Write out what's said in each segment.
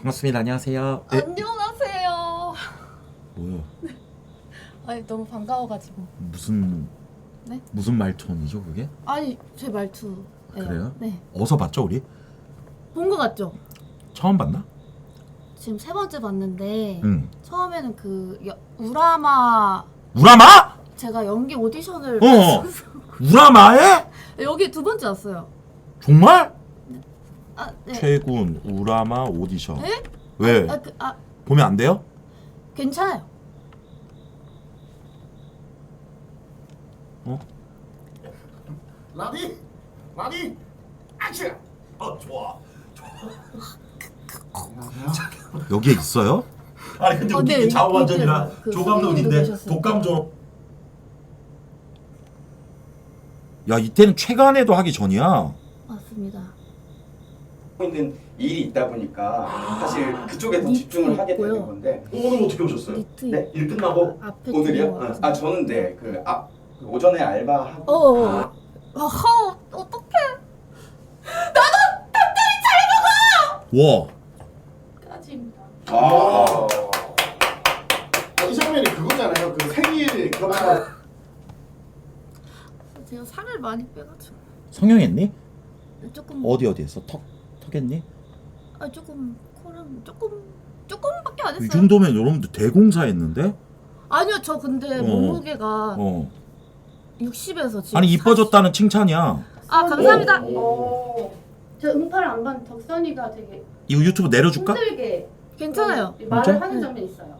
반갑습니다. 안녕하세요. 네. 안녕하세요. 뭐요? 아니 너무 반가워가지고. 무슨 네? 무슨 말톤이죠 그게? 아니 제 말투. 그래요? 네. 어디서 봤죠 우리? 본 거 같죠? 처음 봤나? 지금 세 번째 봤는데 응. 처음에는 우라마 우라마? 제가 연기 오디션을 우라마에? 여기 두 번째 왔어요. 정말? 아 네. 최군 우라마 오디션. 네? 왜? 보면 안 돼요? 괜찮아요. 어? 라디 액션. 좋아. 여기에 있어요? 아니 근데 네, 이게 좌우반전이라 그 조감독인데 선생님도 계셨어요. 독감조. 야 이때는 최간에도 하기 전이야. 맞습니다. 있는 일이 있다 보니까 사실 그쪽에 더 니트 집중을 하게 있고요. 되는 건데. 오늘 어떻게 오셨어요? 니트 네? 일 끝나고 앞에 오늘이요? 들어와서. 아 저는 네 그 오전에 알바하고 어어. 어떡해. 와. 까지입니다. 이 장면이 그거잖아요. 그 생일 그거만. 제가 살을 많이 빼가지고 성형했니? 조금 어디 했어? 턱했니? 조금 코는 조금밖에 안 이 했어요. 정도면 여러분들 대공사했는데? 아니요, 저 근데 몸무게가 60에서 지금 아니 이뻐졌다는 칭찬이야. 감사합니다. 저 응팔 안 간 덕선이가 되게 이거 유튜브 내려줄까? 힘들게 괜찮아요. 말을 진짜? 하는 장면 있어요.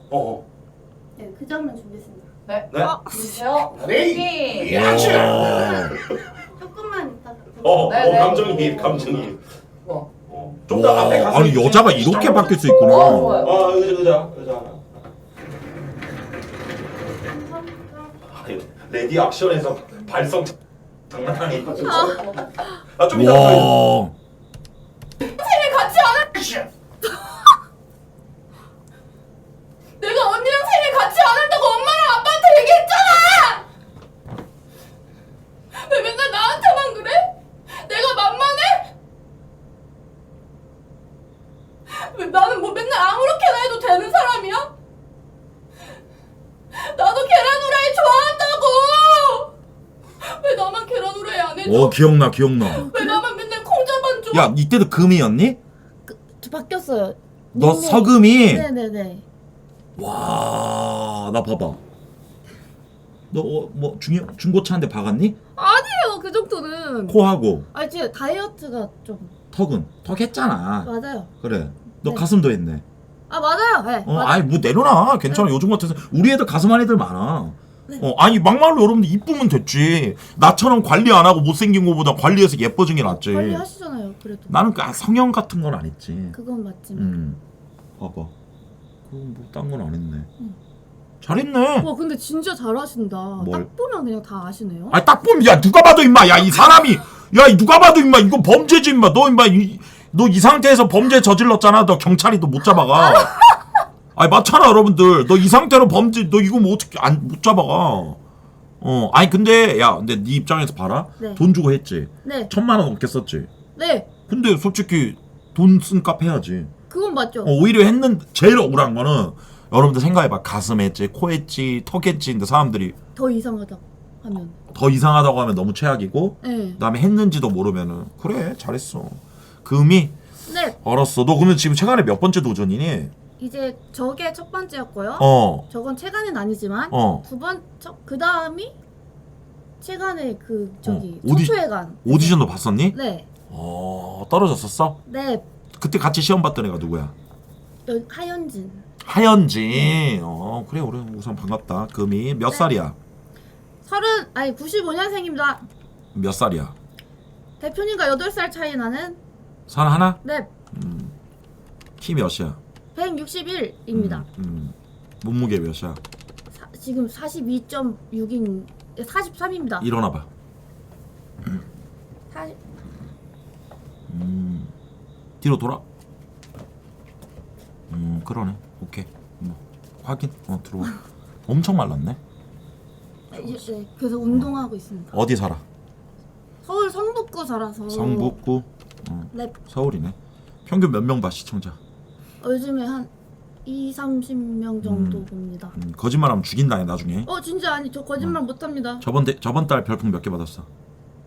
네, 그 장면 준비했습니다. 네. 네. 와. 조금만 이따. 감정이. 좀 더 앞에 가서. 아니 여자가 이렇게 바뀔 수 있구나. 의자. 레디 액션에서 발성 장난 아니에요. 좀 이따. 와. 내가 언니랑 생일 같이 안 한다고 엄마랑 아빠한테 얘기했잖아. 왜 맨날 나한테만 그래? 내가 만만해? 왜 나는 뭐 맨날 아무렇게나 해도 되는 사람이야? 나도 계란 후라이 좋아한다고. 왜 나만 계란 후라이 안 해줘? 기억나. 왜 나만 맨날 콩자반 줘? 야 이때도 금이었니? 바뀌었어요. 너 닉네임. 서금이? 네네네. 와, 나 봐봐. 너 뭐 중고차인데 박았니? 아니에요, 그 정도는. 코하고 아니 진짜 다이어트가 좀 턱은 턱 했잖아. 맞아요. 그래. 너 네. 가슴도 했네. 맞아요. 네. 맞아요. 아니 뭐 내려놔. 괜찮아. 요즘 같아서 우리 애들 가슴 한 애들 많아. 아니 막말로 여러분들 이쁘면 됐지. 나처럼 관리 안 하고 못생긴 거보다 관리해서 예뻐진 게 낫지. 관리하시잖아요, 그래도. 나는 성형 같은 건 안 했지. 그건 맞지만. 봐봐. 그건 뭐딴 건 안 했네. 잘했네. 와, 근데 진짜 잘하신다. 뭘? 딱 보면 그냥 다 아시네요. 아니 딱 보면 야 누가 봐도 임마 야 이 사람이 야 누가 봐도 임마 이거 범죄지 임마 너 임마 너 이 상태에서 범죄 저질렀잖아. 너 경찰이 너 못 잡아가. 아니 맞잖아 여러분들. 너 이 상태로 범죄 너 이거 뭐 어떻게 못 잡아가. 아니 근데 네 입장에서 봐라. 네. 돈 주고 했지. 네. 1,000만 원 넘게 썼지. 네. 근데 솔직히 돈 쓴 값 해야지. 그건 맞죠. 오히려 제일 억울한 거는 여러분들 생각해봐. 가슴 했지, 코 했지, 턱 했지. 근데 사람들이 더 이상하다 하면. 더 이상하다고 하면 너무 최악이고 네. 그다음에 했는지도 모르면은 그래 잘했어. 금이 네. 알았어. 너 그러면 지금 최간에 몇 번째 도전이니? 이제 저게 첫 번째였고요. 저건 체간은 아니지만 그 다음이 체간의 초초회관. 오디션도 봤었니? 네. 떨어졌었어? 네. 그때 같이 시험 봤던 애가 누구야? 하연진. 하연지. 그래 우선 반갑다. 금이 몇 네. 살이야? 95년생입니다. 몇 살이야? 대표님과 8살 차이 나는. 살 하나? 네. 키 몇이야? 161입니다. 몸무게 몇이야? 지금 42.6인 43입니다. 일어나봐. 40, 뒤로 돌아. 그러네. 오케이. 확인. 들어와. 엄청 말랐네. 네, 그래서 운동하고 있습니다. 어디 살아? 서울 성북구 살아서. 성북구. 네. 서울이네. 평균 몇 명 봐 시청자? 요즘에 한 2-30명 정도 봅니다. 거짓말하면 죽인다 나중에. 진짜 아니 저 거짓말 못합니다. 저번 달 별풍 몇 개 받았어?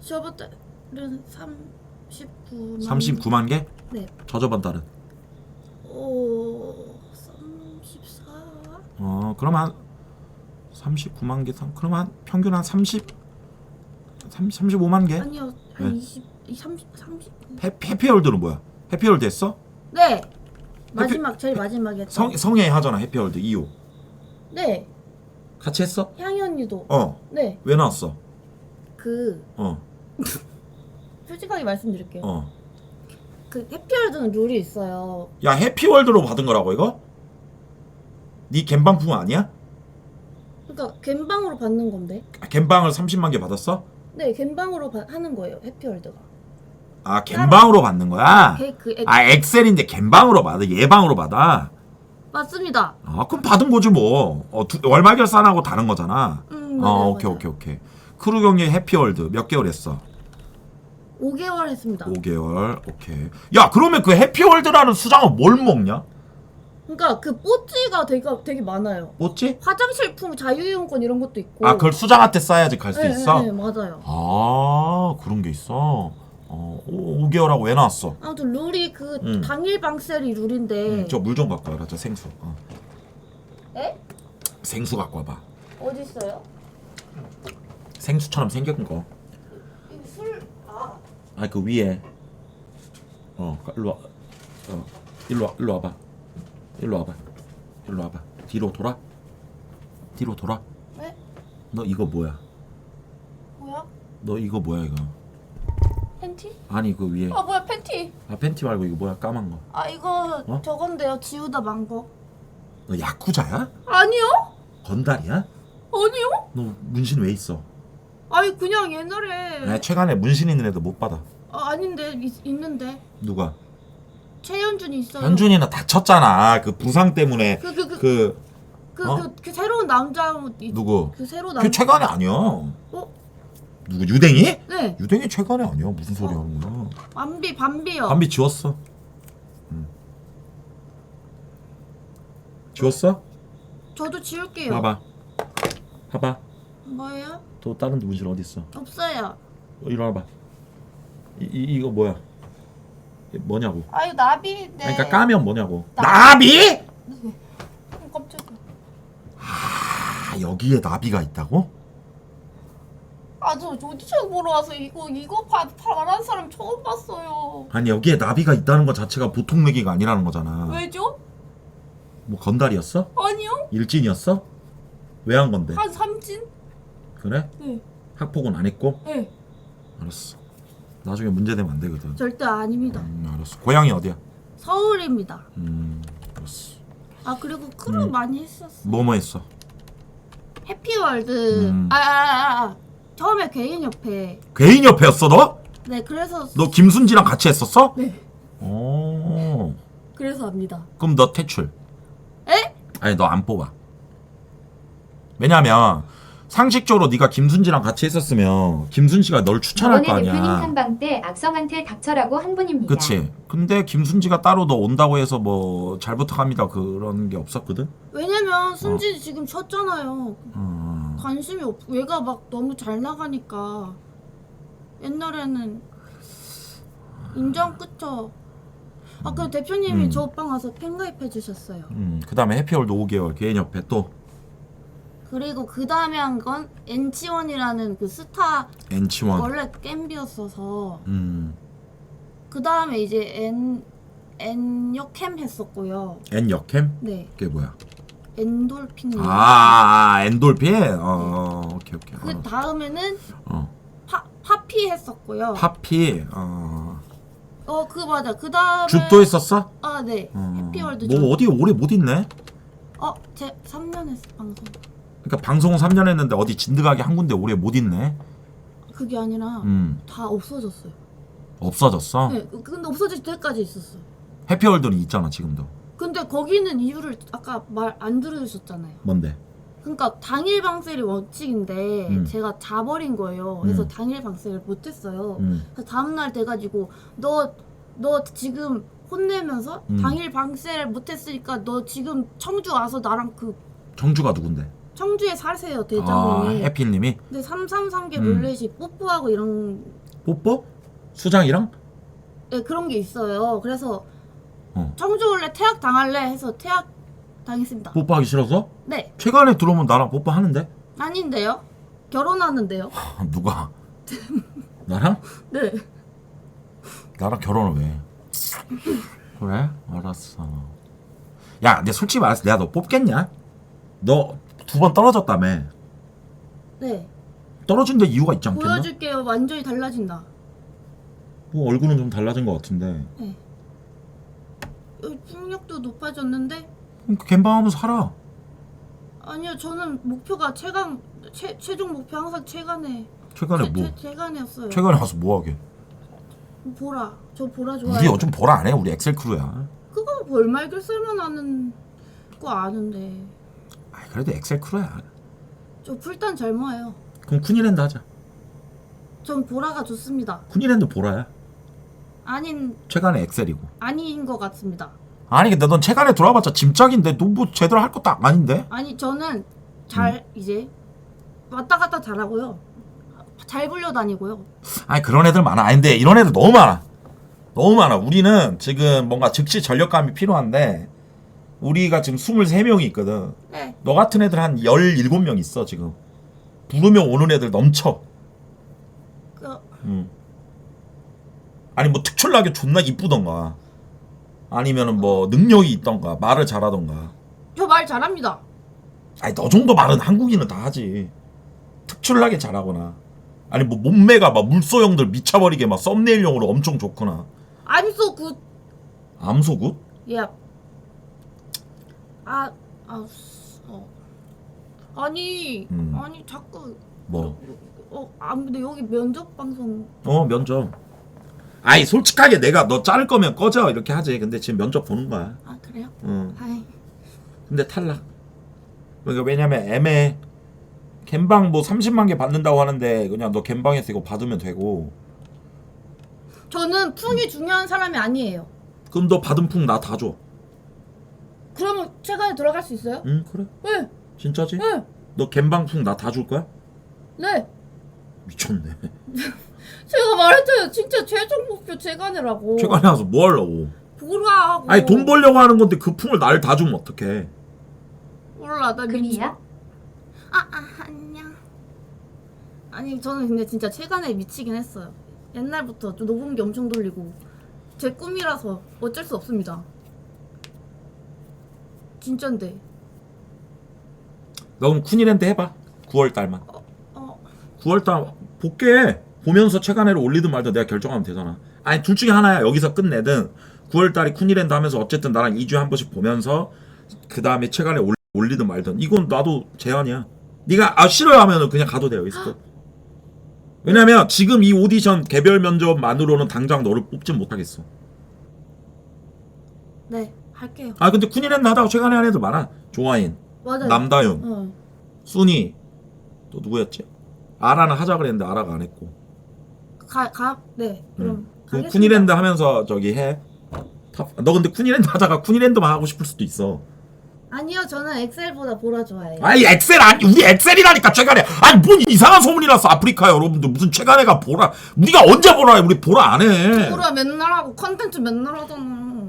저번 달은 39만 39만 개? 네. 저번 달은? 34? 그럼 한 39만 개, 그럼 한 평균 한 35만 개? 아니요. 한 20, 30. 해피월드는 뭐야? 해피월드 했어? 네. 제일 마지막에 했죠. 성애 하잖아 해피월드 2호. 네. 같이 했어? 향이 언니도. 네. 왜 나왔어? 솔직하게 말씀드릴게요. 야 그 해피월드는 룰이 있어요. 해피월드로 받은 거라고 이거? 네 갬방풍 아니야? 그러니까 갬방으로 받는 건데. 갬방을 30만 개 받았어? 네, 갬방으로 하는 거예요. 해피월드가. 갬방으로 받는 거야? 그 엑셀인데 갬방으로 받아? 예방으로 받아? 맞습니다. 그럼 받은 거지 뭐. 월말 결산하고 다른 거잖아. 맞아요, 오케이. 맞아요. 크루 경기 해피월드 몇 개월 했어? 5개월 했습니다. 5개월. 오케이. 야, 그러면 그 해피월드라는 수장은 뭘 먹냐? 그러니까 그 뽀찌가 되게 많아요. 뭐지? 화장실품 자유이용권 이런 것도 있고. 그걸 수장한테 싸야지 갈 수 있어? 네, 맞아요. 그런 게 있어. 5개월하고 왜 나왔어? 아무튼 룰이 당일 방셀이 룰인데. 저 물 좀 갖고 와라. 저 생수. 에? 생수 갖고 와봐. 어디 있어요? 생수처럼 생긴 거. 이거 술. 그 위에. 일로 와. 일로 와봐. 일로 와봐. 뒤로 돌아. 네? 너 이거 뭐야? 뭐야? 너 이거 뭐야 이거? 팬티? 아니 그 위에. 뭐야 팬티? 팬티 말고 이거 뭐야 까만 거. 이거 저건데요. 지우다 망고. 너 야쿠자야? 아니요? 건달이야? 아니요? 너 문신 왜 있어? 그냥 옛날에. 최근에 문신 있는 애도 못 받아. 아닌데 있는데. 누가? 최현준이 있어요. 현준이는 다쳤잖아. 그 부상 때문에. 그 새로운 남자 누구? 그 새로 그게 최근에 아니야. 누구 유댕이? 네. 유댕이 최근에 아니야. 무슨 소리 하는 거야? 밤비요. 밤비 지웠어. 지웠어? 저도 지울게요. 봐봐. 뭐예요? 또 다른 문신 어디 있어? 없어요. 이리 와봐. 이거 뭐야? 이게 뭐냐고? 이거 나비인데. 그러니까 까면 뭐냐고? 나비? 깜짝이야. 여기에 나비가 있다고? 저 오디션 보러 와서 이거 말하는 사람 처음 봤어요. 아니 여기에 나비가 있다는 것 자체가 보통 얘기가 아니라는 거잖아. 왜죠? 뭐 건달이었어? 아니요. 일진이었어? 왜 한 건데? 한 삼진? 그래? 네. 학폭은 안 했고? 네. 알았어. 나중에 문제되면 안 되거든. 절대 아닙니다. 알았어. 고향이 어디야? 서울입니다. 알았어. 그리고 크루 많이 했었어. 뭐 했어? 해피월드. 처음에 개인협회. 개인협회였어 너? 네, 그래서. 너 김순지랑 같이 했었어? 네. 그래서 합니다. 그럼 너 퇴출. 에? 아니 너 안 뽑아. 왜냐면 상식적으로 네가 김순지랑 같이 했었으면 김순지가 널 추천할 거 이번에 대표님 아니야. 탐방 때 악성한테 닥쳐라고 한 분입니다. 그치. 근데 김순지가 따로 너 온다고 해서 뭐 잘 부탁합니다 그런 게 없었거든. 왜냐면 순지 지금 쳤잖아요. 관심이 얘가 막 너무 잘 나가니까. 옛날에는 인정 끝죠. 그 대표님이 저 오빠 가서 팬가입해 주셨어요. 그 다음에 해피월드 5개월 개인협회 또. 그리고 그 다음에 한 건 엔치원이라는 그 스타 엔치원. 원래 겜비였어서 그 다음에 이제 엔역캠 했었고요. 엔역캠? 네. 그게 뭐야? 엔돌핀. 엔돌핀? 오케이. 그 다음에는 파피 했었고요. 파피. 그거 맞아. 그 다음에 줍도 했었어? 네. 해피월드 뭐 어디 오래 못 있네? 제 3년 했어 방송. 그러니까 방송은 3년 했는데 어디 진드가게 한 군데 오래 못 있네? 그게 아니라 다 없어졌어요. 없어졌어? 네. 근데 없어질 때까지 있었어. 해피월드는 있잖아 지금도. 근데 거기는 이유를 아까 말 안 들으셨잖아요. 뭔데? 그러니까 당일 방셀이 원칙인데 제가 자버린 거예요. 그래서 당일 방셀을 못했어요. 그래서 다음날 돼가지고 너 지금 혼내면서 당일 방세를 못했으니까 너 지금 청주 와서 나랑 그 정주가 누군데? 청주에 사세요 아 대장님이. 해피님이 근데 333개 룰렛이 뽀뽀하고 이런 뽀뽀? 수장이랑? 네, 그런 게 있어요. 그래서 어. 청주 원래 퇴학 당할래 해서 퇴학 당했습니다. 뽀뽀하기 싫어서? 네, 최근에 들어오면 나랑 뽀뽀하는데? 아닌데요? 결혼하는데요? 누가? 나랑? 네. 나랑 결혼을 왜? 그래? 알았어. 야, 내 솔직히 말해서 내가 너 뽑겠냐? 너 2번 떨어졌다며. 네. 떨어진 데 이유가 있지 않겠나? 보여줄게요. 완전히 달라진다. 뭐 얼굴은 좀 달라진 것 같은데. 네. 여기 풍력도 높아졌는데 그럼 갬방하면서 살아. 아니요. 저는 목표가 최종 목표 항상 최간에 최근에 뭐? 최간이었어요. 최근에 와서 뭐 하게? 보라. 저 보라 좋아해요. 우리 요즘 보라 안 해. 우리 엑셀 크루야. 그거 벌말글 쓸만 하는 거 아는데. 아, 그래도 엑셀 크루야. 저 풀단 잘 모아요. 그럼 쿠니랜드 하자. 전 보라가 좋습니다. 쿠니랜드 보라야. 최근에 엑셀이고. 아닌 것 같습니다. 아니 근데 넌 최근에 들어와봤자 짐짝인데 너 뭐 제대로 할 것도 아닌데? 아니 저는 잘 이제 왔다 갔다 잘하고요. 잘 굴려다니고요. 아니 그런 애들 많아. 아니 근데 이런 애들 너무 많아. 너무 많아. 우리는 지금 뭔가 즉시 전력감이 필요한데 우리가 지금 23명이 있거든. 네. 너 같은 애들 한 17명 있어 지금. 부르면 오는 애들 넘쳐. 그 아니 뭐 특출나게 존나 이쁘던가 아니면은 뭐 능력이 있던가 말을 잘하던가. 저 말 잘합니다. 아니 너 정도 말은 한국인은 다 하지. 특출나게 잘하거나 아니 뭐 몸매가 막 물소형들 미쳐버리게 막 썸네일용으로 엄청 좋거나. I'm so good. 암소굿? 예. 아니 자꾸 뭐? 근데 여기 면접 방송 면접. 아이 솔직하게 내가 너 자를 거면 꺼져 이렇게 하지. 근데 지금 면접 보는 거야. 그래요? 응. 아이. 근데 탈락. 그러니까 왜냐면 애매해. 갬방 뭐 30만 개 받는다고 하는데 그냥 너 갬방에서 이거 받으면 되고. 저는 풍이 중요한 사람이 아니에요. 그럼 너 받은 풍 나 다 줘. 그러면 최간에 들어갈 수 있어요? 응 그래? 네. 진짜지? 네. 너 갬방 풍 나 다 줄 거야? 네. 미쳤네. 제가 말했잖아요. 진짜 최종 목표 최간이라고. 최근에 와서 뭐 하려고? 보라하고. 아니 돈 벌려고 하는 건데 그 풍을 날 다 주면 어떡해. 몰라 나 금이야? 안녕. 아니 저는 근데 진짜 최간에 미치긴 했어요. 옛날부터 좀 녹음기 엄청 돌리고 제 꿈이라서 어쩔 수 없습니다. 진짠데. 너 그럼 쿠니랜드 해봐. 9월달만. 9월달 볼게. 보면서 최간애를 올리든 말든 내가 결정하면 되잖아. 아니 둘 중에 하나야. 여기서 끝내든 9월달에 쿠니랜드 하면서 어쨌든 나랑 2주에 한 번씩 보면서 그 다음에 최간애 올리든 말든. 이건 나도 제안이야. 네가 싫어요 하면은 그냥 가도 돼요. 여기서. 왜냐면 지금 이 오디션 개별 면접만으로는 당장 너를 뽑진 못하겠어. 네 할게요. 아 근데 쿠니랜드 하다가 최간애 하는 애들 많아. 조아인, 맞아요. 남다윤, 순이 또 누구였지? 아라는 하자 그랬는데 아라가 안 했고. 네. 그럼 그럼 쿠니랜드 하면서 저기 해. 너 근데 쿠니랜드 하다가 쿠니랜드만 하고 싶을 수도 있어. 아니요 저는 엑셀보다 보라 좋아해요. 아니 엑셀 아니 우리 엑셀이라니까 최간애. 아니 뭔 이상한 소문이 났어 아프리카 여러분들. 무슨 최간애가 보라. 우리가 언제 보라 해. 우리 보라 안 해. 보라 맨날 하고 컨텐츠 맨날 하잖아.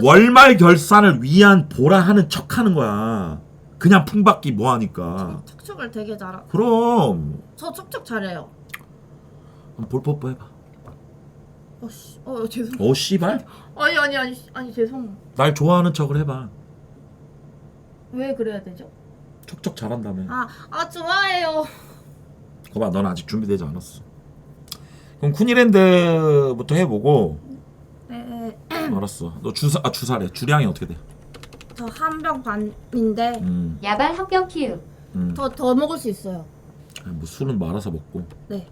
월말 결산을 위한 보라 하는 척 하는 거야. 그냥 풍받기 뭐 하니까. 척척을 되게 잘하. 그럼 저 척척 잘해요. 볼 뽀뽀 해봐. 죄송. 씨발. 아니 죄송. 날 좋아하는 척을 해봐. 왜 그래야 되죠? 척척 잘한다며. 좋아해요. 거봐 넌 아직 준비되지 않았어. 그럼 쿠니랜드부터 해보고. 네. 알았어. 너 주사래. 주량이 어떻게 돼? 저 한 병 반인데 야발 한병 키우. 더 먹을 수 있어요. 아니, 뭐 술은 말아서 먹고. 네.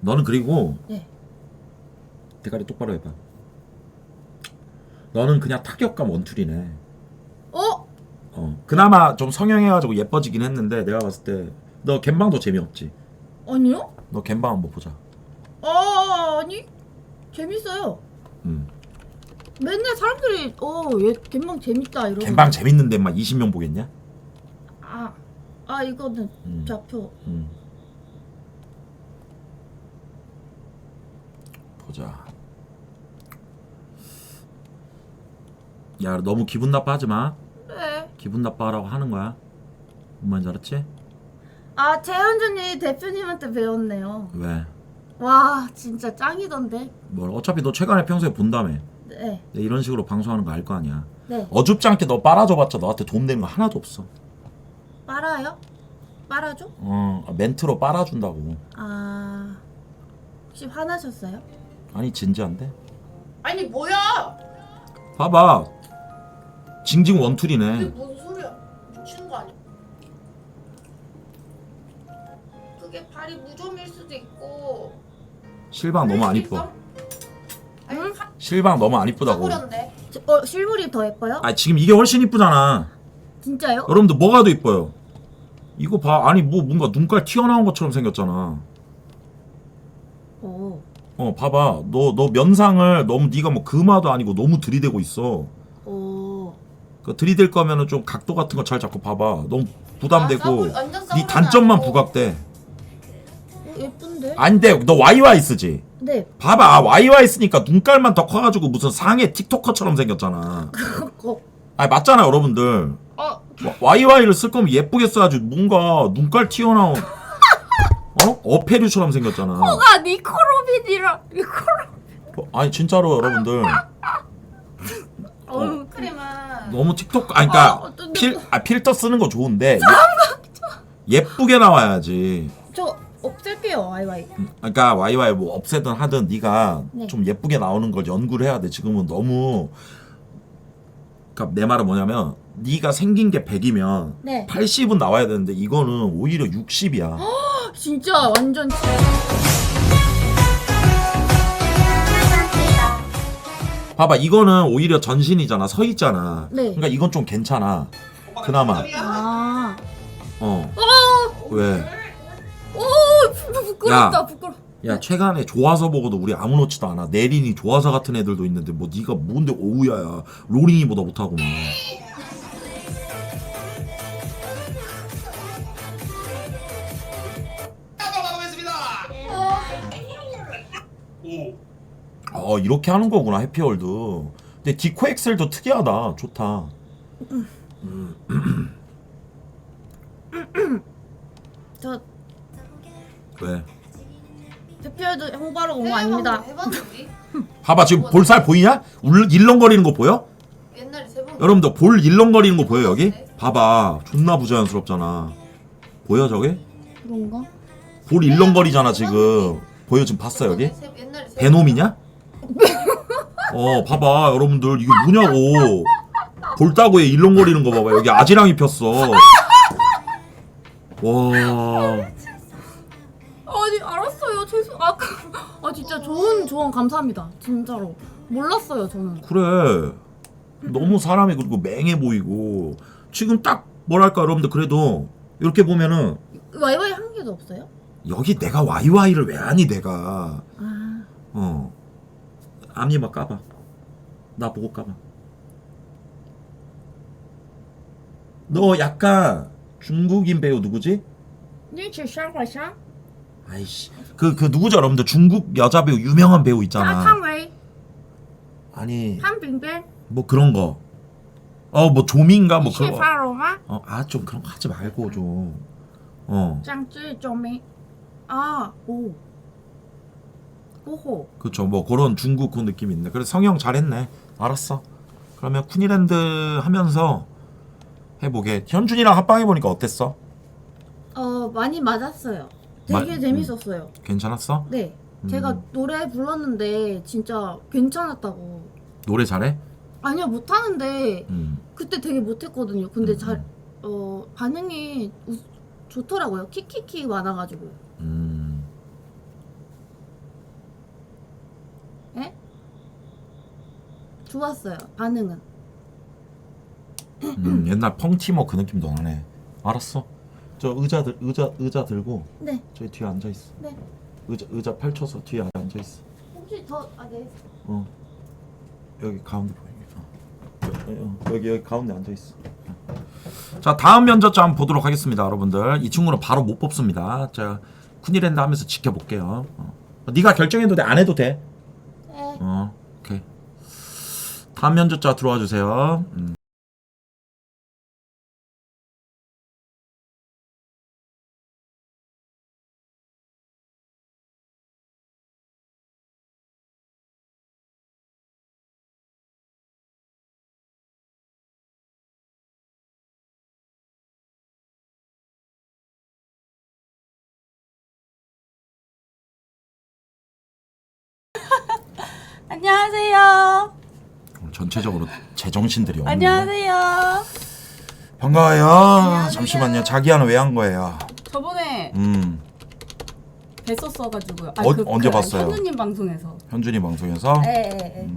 너는 그리고 네. 대가리 똑바로 해봐. 너는 그냥 타격감 원툴이네. 그나마 좀 성형해가지고 예뻐지긴 했는데 내가 봤을 때 너 갬방도 재미없지. 아니요? 너 갬방 한번 보자. 아니 재밌어요. 맨날 사람들이 얘 갬방 재밌다 이러고. 갬방 재밌는데 막 20명 보겠냐? 이거는 좌표. 보자. 야 너무 기분 나빠하지 마. 네. 기분 나빠하라고 하는 거야. 뭔 말인지 알았지? 재현준이 대표님한테 배웠네요. 왜? 와 진짜 짱이던데. 뭘 어차피 너 최근에 평소에 본다며. 네. 내 이런 식으로 방송하는 거 알 거 아니야. 네. 어줍지 않게 너 빨아줘봤자 너한테 돈 되는 거 하나도 없어. 빨아요? 빨아줘? 멘트로 빨아준다고. 혹시 화나셨어요? 아니 진지한데? 아니 뭐야? 봐봐. 징징 이게 원툴이네. 무슨 소리야? 미친 거 아니야? 그게 발이 무좀일 수도 있고. 실방 너무 안 그럴 수도 이뻐. 있어? 아니 응? 실방 너무 안 이쁘다고. 사버렸네. 실물이 더 예뻐요? 아 지금 이게 훨씬 이쁘잖아. 진짜요? 여러분들 뭐가 더 이뻐요? 이거 봐. 아니 뭐 뭔가 눈깔 튀어나온 것처럼 생겼잖아. 오. 봐봐. 너 면상을 너무 네가 뭐 금화도 아니고 너무 들이대고 있어. 그 들이댈 거면은 좀 각도 같은 거 잘 잡고 봐봐. 너무 부담되고 완전 네 단점만 아니고. 부각돼. 예쁜데? 안돼. 너 YY 쓰지? 네. 봐봐. YY 쓰니까 눈깔만 더 커가지고 무슨 상해 틱토커처럼 생겼잖아. 아니 맞잖아 여러분들. YY를 쓸 거면 예쁘게 써야지. 뭔가 눈깔 튀어나온 어패류처럼 생겼잖아. 코가 니코로빈이랑 아니 진짜로 여러분들 크림은 너무 틱톡 그러니까 필터 쓰는 거 좋은데 예쁘게 나와야지. 저 없앨게요 YY. 그러니까 YY 뭐 없애든 하든 네가 네. 좀 좀 예쁘게 나오는 걸 연구를 해야 돼. 지금은 너무 그러니까 내 말은 뭐냐면 네가 생긴 게 100이면 네. 80은 나와야 되는데 이거는 오히려 60이야. 진짜 완전 봐봐 이거는 오히려 전신이잖아. 서 있잖아. 네. 그러니까 이건 좀 괜찮아. 그나마. 왜? 부끄럽다 야. 부끄러. 야 최근에 좋아서 보고도 우리 아무렇지도 않아. 내린이 좋아서 같은 애들도 있는데 뭐 네가 뭔데 오우야야. 로링이보다 못하고 막. 이렇게 하는 거구나 해피월드. 근데 디코 엑셀도 특이하다. 좋다. 저 왜? 대표도 홍보하러 온 거 아닙니다. 해봤는데 봐봐 지금 볼살 보이냐? 일렁거리는 거 보여? 옛날에 3번. 여러분들 볼 일렁거리는 거 보여 여기? 봐봐 존나 부자연스럽잖아. 보여 저게? 그런가? 볼 일렁거리잖아 지금. 보여 지금 봤어 여기? 옛날에 베놈이냐? 봐봐 여러분들 이게 뭐냐고. 볼따구에 일렁거리는 거 봐봐. 여기 아지랑이 폈어. 와. 아니 알았어요. 진짜 좋은 조언 감사합니다. 진짜로 몰랐어요 저는. 그래. 너무 사람이 그리고 맹해 보이고 지금 딱 뭐랄까 여러분들 그래도 이렇게 보면은 YY 한 개도 없어요? 여기 내가 YY를 왜 하니 내가. 앞니만 까봐. 나 보고 까봐. 너 약간 중국인 배우 누구지? 니치샤샤샤 아이씨 그 누구죠 여러분들 중국 여자 배우 유명한 배우 있잖아. 탕웨이 아니 한빙빙 뭐 그런 거. 뭐 조민가 뭐 그런 거. 시파로마 좀 그런 거 하지 말고 좀. 짱쯔 쪼미 오호. 그쵸 뭐 그런 중국 그 느낌이 있네. 그래 성형 잘했네. 알았어. 그러면 쿠니랜드 하면서 해보게. 현준이랑 합방해보니까 어땠어? 많이 맞았어요. 되게 재밌었어요. 괜찮았어? 네. 제가 노래 불렀는데 진짜 괜찮았다고. 노래 잘해? 아니요 못하는데 음. 그때 되게 못했거든요. 근데 반응이 좋더라고요. 키키키 많아가지고. 예? 좋았어요. 반응은. 옛날 펑티머 그 느낌도 나네. 알았어. 저 의자 들고 네. 저기 뒤에 앉아 있어. 네. 의자 펼쳐서 뒤에 앉아 있어. 혹시 네. 여기 가운데 보이게. 여기 가운데 앉아 있어. 자, 다음 면접자 한번 보도록 하겠습니다, 여러분들. 이 친구는 바로 못 뽑습니다. 제가 쿤이랜드 하면서 지켜볼게요. 네가 결정해도 돼, 안 해도 돼. 네. 오케이. 다음 면접자 들어와 주세요. 안녕하세요. 오늘 전체적으로 제정신들이 없네. 안녕하세요. 반가워요. 잠시만요. 자기야는 왜 한 거예요? 저번에 뵀었어가지고요. 언제 봤어요? 현우님 방송에서. 현준이 방송에서. 네.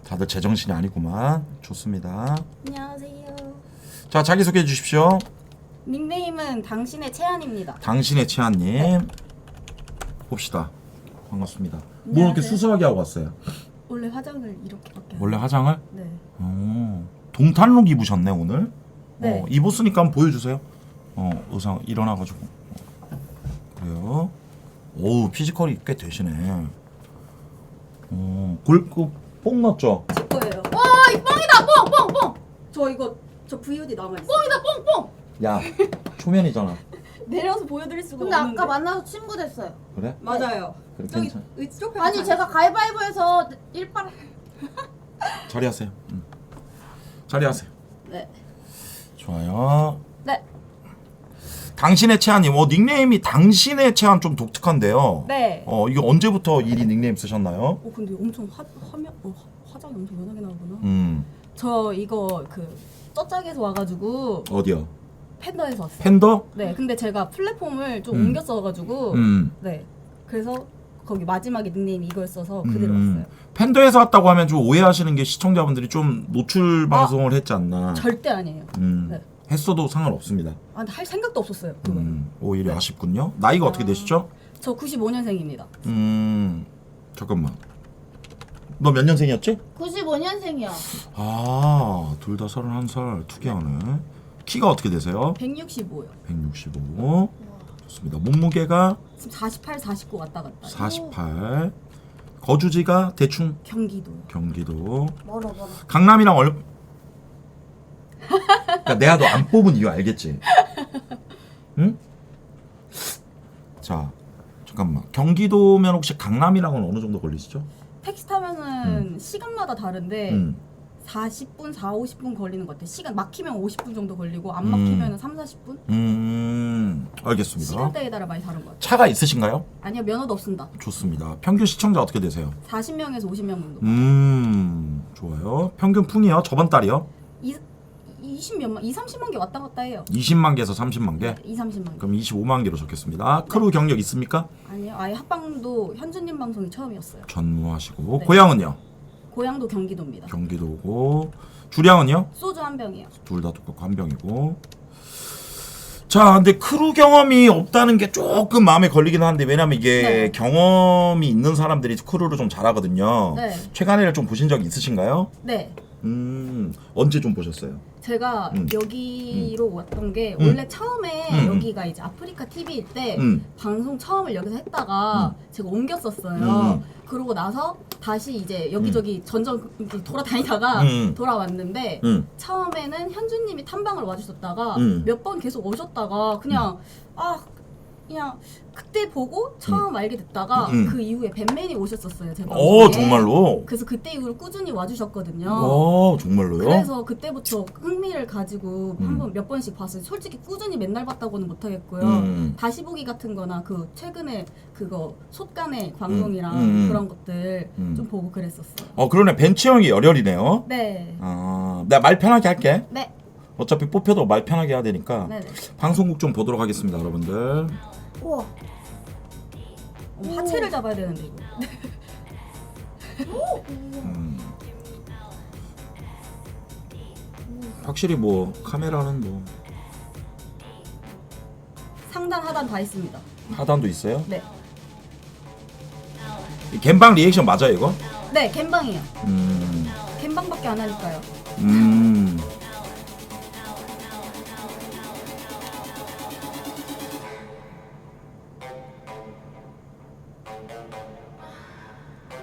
다들 제정신이 아니구만. 좋습니다. 안녕하세요. 자, 자기 소개해 주십시오. 닉네임은 당신의 채안입니다. 당신의 치아님. 봅시다. 반갑습니다. 뭐 이렇게 안녕하세요. 수수하게 하고 왔어요? 원래 화장을 이렇게밖에 안 원래 화장을? 네. 동탄룩 입으셨네 오늘. 네. 입었으니까 한번 보여주세요. 의상 일어나가지고. 그래요. 오우, 피지컬이 꽤 되시네. 뽕 넣었죠? 제 거예요. 와, 이 뻥이다. 뻥. 저 VOD 남아있어요. 뻥이다. 뻥. 야, 초면이잖아. 내려서 보여드릴 수가 근데 없는데. 아까 만나서 친구 됐어요. 그래? 맞아요. 그래, 저기 괜찮아. 이쪽 아니 제가 가위바위보에서 일발 자리하세요. 자리하세요. 네. 좋아요. 네. 당신의 채아님, 닉네임이 당신의 채안 좀 독특한데요. 네. 이거 언제부터 이리 닉네임 쓰셨나요? 근데 엄청 화장이 엄청 연하게 나오구나. 저 이거 쩌짝에서 와가지고 어디요? 팬더에서 왔어요. 팬더? 네. 근데 제가 플랫폼을 좀 옮겨 써가지고 네. 그래서 거기 마지막에 닉네임이 이걸 써서 그대로 왔어요. 팬더에서 왔다고 하면 좀 오해하시는 게 시청자분들이 좀 노출 방송을 했지 않나. 절대 아니에요. 네. 했어도 상관없습니다. 근데 할 생각도 없었어요. 그거는. 오히려 아쉽군요. 나이가 어떻게 되시죠? 저 95년생입니다. 잠깐만. 너 몇 년생이었지? 95년생이야. 둘 다 31살 투기하네. 키가 어떻게 되세요? 165요. 165. 좋습니다. 몸무게가 지금 48, 49 왔다 갔다. 48. 거주지가 대충 경기도. 경기도. 멀어. 강남이랑 그러니까 내가 너 안 뽑은 이유 알겠지? 응? 자, 잠깐만. 경기도면 혹시 강남이랑은 어느 정도 걸리시죠? 택시 타면은 시간마다 다른데 40분, 4, 50분 걸리는 것 같아요. 시간 막히면 50분 정도 걸리고 안 막히면 3, 40분? 알겠습니다. 시간대에 따라 많이 다른 것 같아요. 차가 있으신가요? 아니요, 면허도 없습니다. 좋습니다. 평균 시청자 어떻게 되세요? 40명에서 50명 정도. 좋아요. 평균 풍이요? 저번 달이요? 20몇만, 2, 30만 개 왔다 갔다 해요. 20만 개에서 30만 개? 2, 30만 개. 그럼 25만 개로 적겠습니다. 크루 경력 있습니까? 아니요, 아예 합방도 현주님 방송이 처음이었어요. 전무하시고. 네. 고향은요? 고향도 경기도입니다. 경기도고. 주량은요? 소주 한 병이요. 둘 다 똑같고 한 병이고. 자, 근데 크루 경험이 없다는 게 조금 마음에 걸리긴 하는데, 왜냐면 이게 네. 경험이 있는 사람들이 크루를 좀 잘하거든요. 네. 최간회를 좀 보신 적 있으신가요? 네. 언제 좀 보셨어요? 제가 여기로 왔던 게 원래 처음에 여기가 이제 아프리카 TV일 때 방송 처음을 여기서 했다가 제가 옮겼었어요. 그러고 나서 다시 이제 여기저기 전전 돌아다니다가 돌아왔는데 처음에는 현주님이 탐방을 와주셨다가 몇 번 계속 오셨다가 그냥 그냥 그때 보고 처음 알게 됐다가 그 이후에 밴맨이 오셨었어요. 제 방송에. 정말로? 그래서 그때 이후로 꾸준히 와주셨거든요. 정말로요? 그래서 그때부터 흥미를 가지고 한번 몇 번씩 봤어요. 솔직히 꾸준히 맨날 봤다고는 못하겠고요. 다시 보기 같은 거나 최근에 그거 솥간의 광동이랑 그런 것들 좀 보고 그랬었어요. 그러네. 벤치 형이 열혈이네요. 네. 내가 말 편하게 할게. 네. 어차피 뽑혀도 말 편하게 해야 되니까. 네네. 방송국 좀 보도록 하겠습니다, 여러분들. 우와. 하체를 잡아야 되는데 이거. 확실히 뭐 카메라는 뭐 상단 하단 다 있습니다. 하단도 있어요? 네. 이 갬방 리액션 맞아요, 이거? 네, 갬방이요. 음. 갬방밖에 안 하니까요. 음.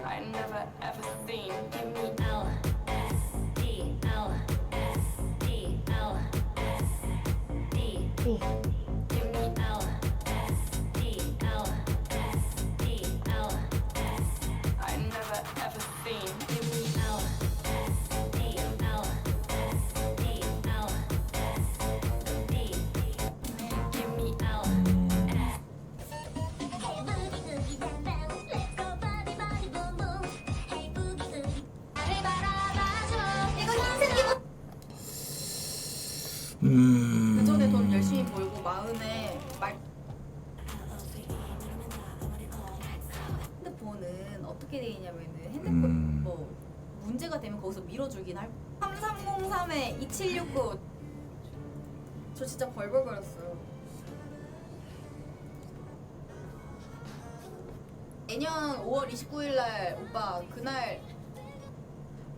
I never ever seen. Give me give me I never ever seen. Give me give me 그 전에 돈 열심히 벌고 마흔에 핸드폰은 어떻게 돼 있냐면은 핸드폰 뭐 문제가 되면 거기서 밀어주긴 할 3303에 2769 저 진짜 벌벌거렸어요. 내년 5월 29일 날 오빠 그날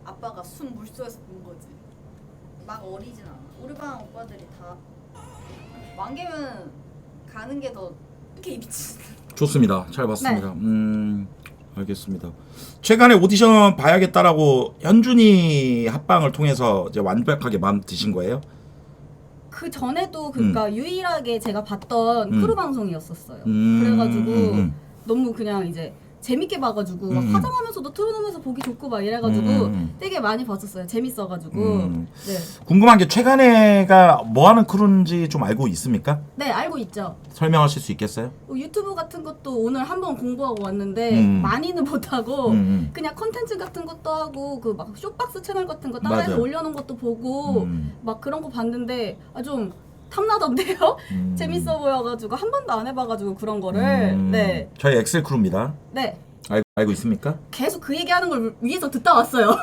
아빠가 숨 물속에서 본 거지. 막 어리진 않아. 우리 반 오빠들이 다 만개면 가는 게 더 이렇게 미친. 좋습니다. 잘 봤습니다. 알겠습니다. 최근에 오디션 봐야겠다라고 현준이 합방을 통해서 이제 완벽하게 마음 드신 거예요? 그 전에도 그러니까 유일하게 제가 봤던 크루 방송이었었어요. 음. 그래가지고 너무 그냥 이제 재밌게 봐가지고 막 화장하면서도 틀어놓으면서 보기 좋고 막 이래가지고 되게 많이 봤었어요. 재밌어가지고. 네. 궁금한 게 최간애가 뭐 하는 크루인지 좀 알고 있습니까? 네, 알고 있죠. 설명하실 수 있겠어요? 유튜브 같은 것도 오늘 한번 공부하고 왔는데 많이는 못하고 그냥 컨텐츠 같은 것도 하고 그 막 쇼박스 채널 같은 거 따라해서 맞아요. 올려놓은 것도 보고 막 그런 거 봤는데 좀 탐나던데요? 재밌어 보여가지고 한 번도 안 해봐가지고 그런 거를 네. 저희 엑셀 크루입니다. 네. 알고 있습니까? 계속 그 얘기하는 걸 위에서 듣다 왔어요.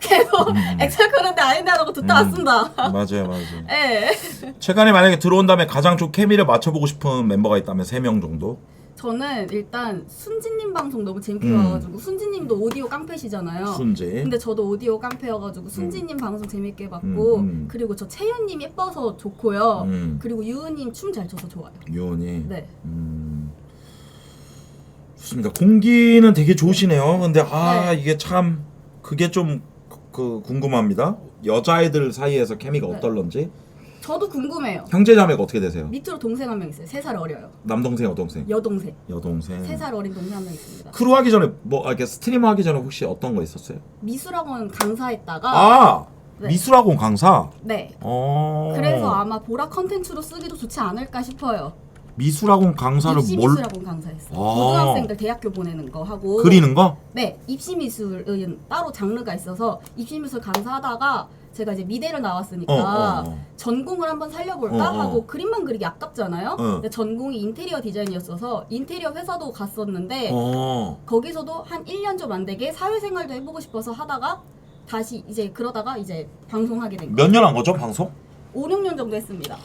계속 엑셀 그런데 아닌데 하고 듣다 왔습니다. 맞아요. 네. 최간애 만약에 들어온 다음에 가장 좀 케미를 맞춰보고 싶은 멤버가 있다면 3명 정도? 저는 일단 순지님 방송 너무 재밌게 봐가지고 순지님도 오디오 깡패시잖아요. 순지. 근데 저도 오디오 깡패여가지고 순지님 방송 재밌게 봤고 그리고 저 채윤님 예뻐서 좋고요. 그리고 유은님 춤 잘 춰서 좋아요. 유언이. 네. 좋습니다. 공기는 되게 좋으시네요. 근데 네. 이게 참 그게 좀 그 궁금합니다. 여자애들 사이에서 케미가 네. 어떨런지. 저도 궁금해요. 형제자매가 어떻게 되세요? 밑으로 동생 한 명 있어요. 3살 어려요. 남동생, 여동생? 여동생. 여동생. 3살 어린 동생 한 명 있습니다. 크루 하기 전에 뭐 이렇게 스트리머 하기 전에 혹시 어떤 거 있었어요? 미술학원 강사했다가 네. 미술학원 강사. 네. 어. 그래서 아마 보라 컨텐츠로 쓰기도 좋지 않을까 싶어요. 미술학원 강사를 입시 뭘 미술학원 강사했어요. 아. 고등학생들 대학교 보내는 거 하고 그리는 거? 네, 입시 미술은 따로 장르가 있어서 입시 미술 강사하다가 제가 이제 미대를 나왔으니까 전공을 한번 살려볼까 하고 그림만 그리기 아깝잖아요. 근데 전공이 인테리어 디자인이었어서 인테리어 회사도 갔었는데 거기서도 한 1년 좀 안 되게 사회생활도 해보고 싶어서 하다가 다시 이제 그러다가 이제 방송하게 된 거예요. 몇 년 한 거죠, 방송? 5, 6년 정도 했습니다.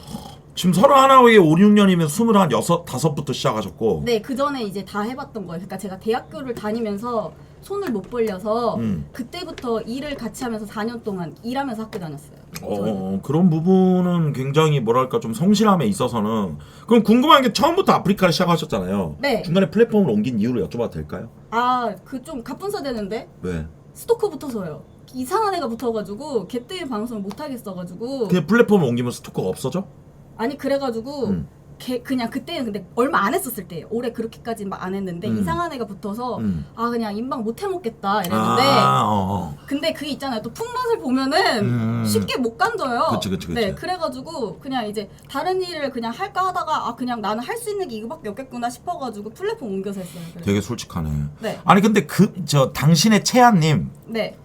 지금 31에 5, 6년이면 26, 5부터 시작하셨고. 네, 그 전에 이제 다 해봤던 거예요. 그러니까 제가 대학교를 다니면서 손을 못 벌려서 그때부터 일을 같이 하면서 4년 동안 일하면서 학교 다녔어요. 그런 부분은 굉장히 뭐랄까 좀 성실함에 있어서는. 그럼 궁금한 게 처음부터 아프리카를 시작하셨잖아요. 네. 중간에 플랫폼을 옮긴 이유를 여쭤봐도 될까요? 그 좀 갑분싸 되는데 왜? 스토커 붙어서요. 이상한 애가 붙어가지고 걔 때문에 방송을 못 하겠어가지고. 그냥 플랫폼을 옮기면 스토커가 없어져? 아니 그래가지고 걔 그냥 그때는 근데 얼마 안 했었을 때예요. 올해 그렇게까지 막 안 했는데 이상한 애가 붙어서 그냥 인방 못 해먹겠다 이랬는데 근데 그게 있잖아요. 또 풍맛을 보면은 쉽게 못 간져요. 그치. 네, 그래가지고 그냥 이제 다른 일을 그냥 할까 하다가 그냥 나는 할 수 있는 게 이거밖에 없겠구나 싶어가지고 플랫폼 옮겨서 했어요. 그래서. 되게 솔직하네. 네. 아니 근데 당신의 채아님 네.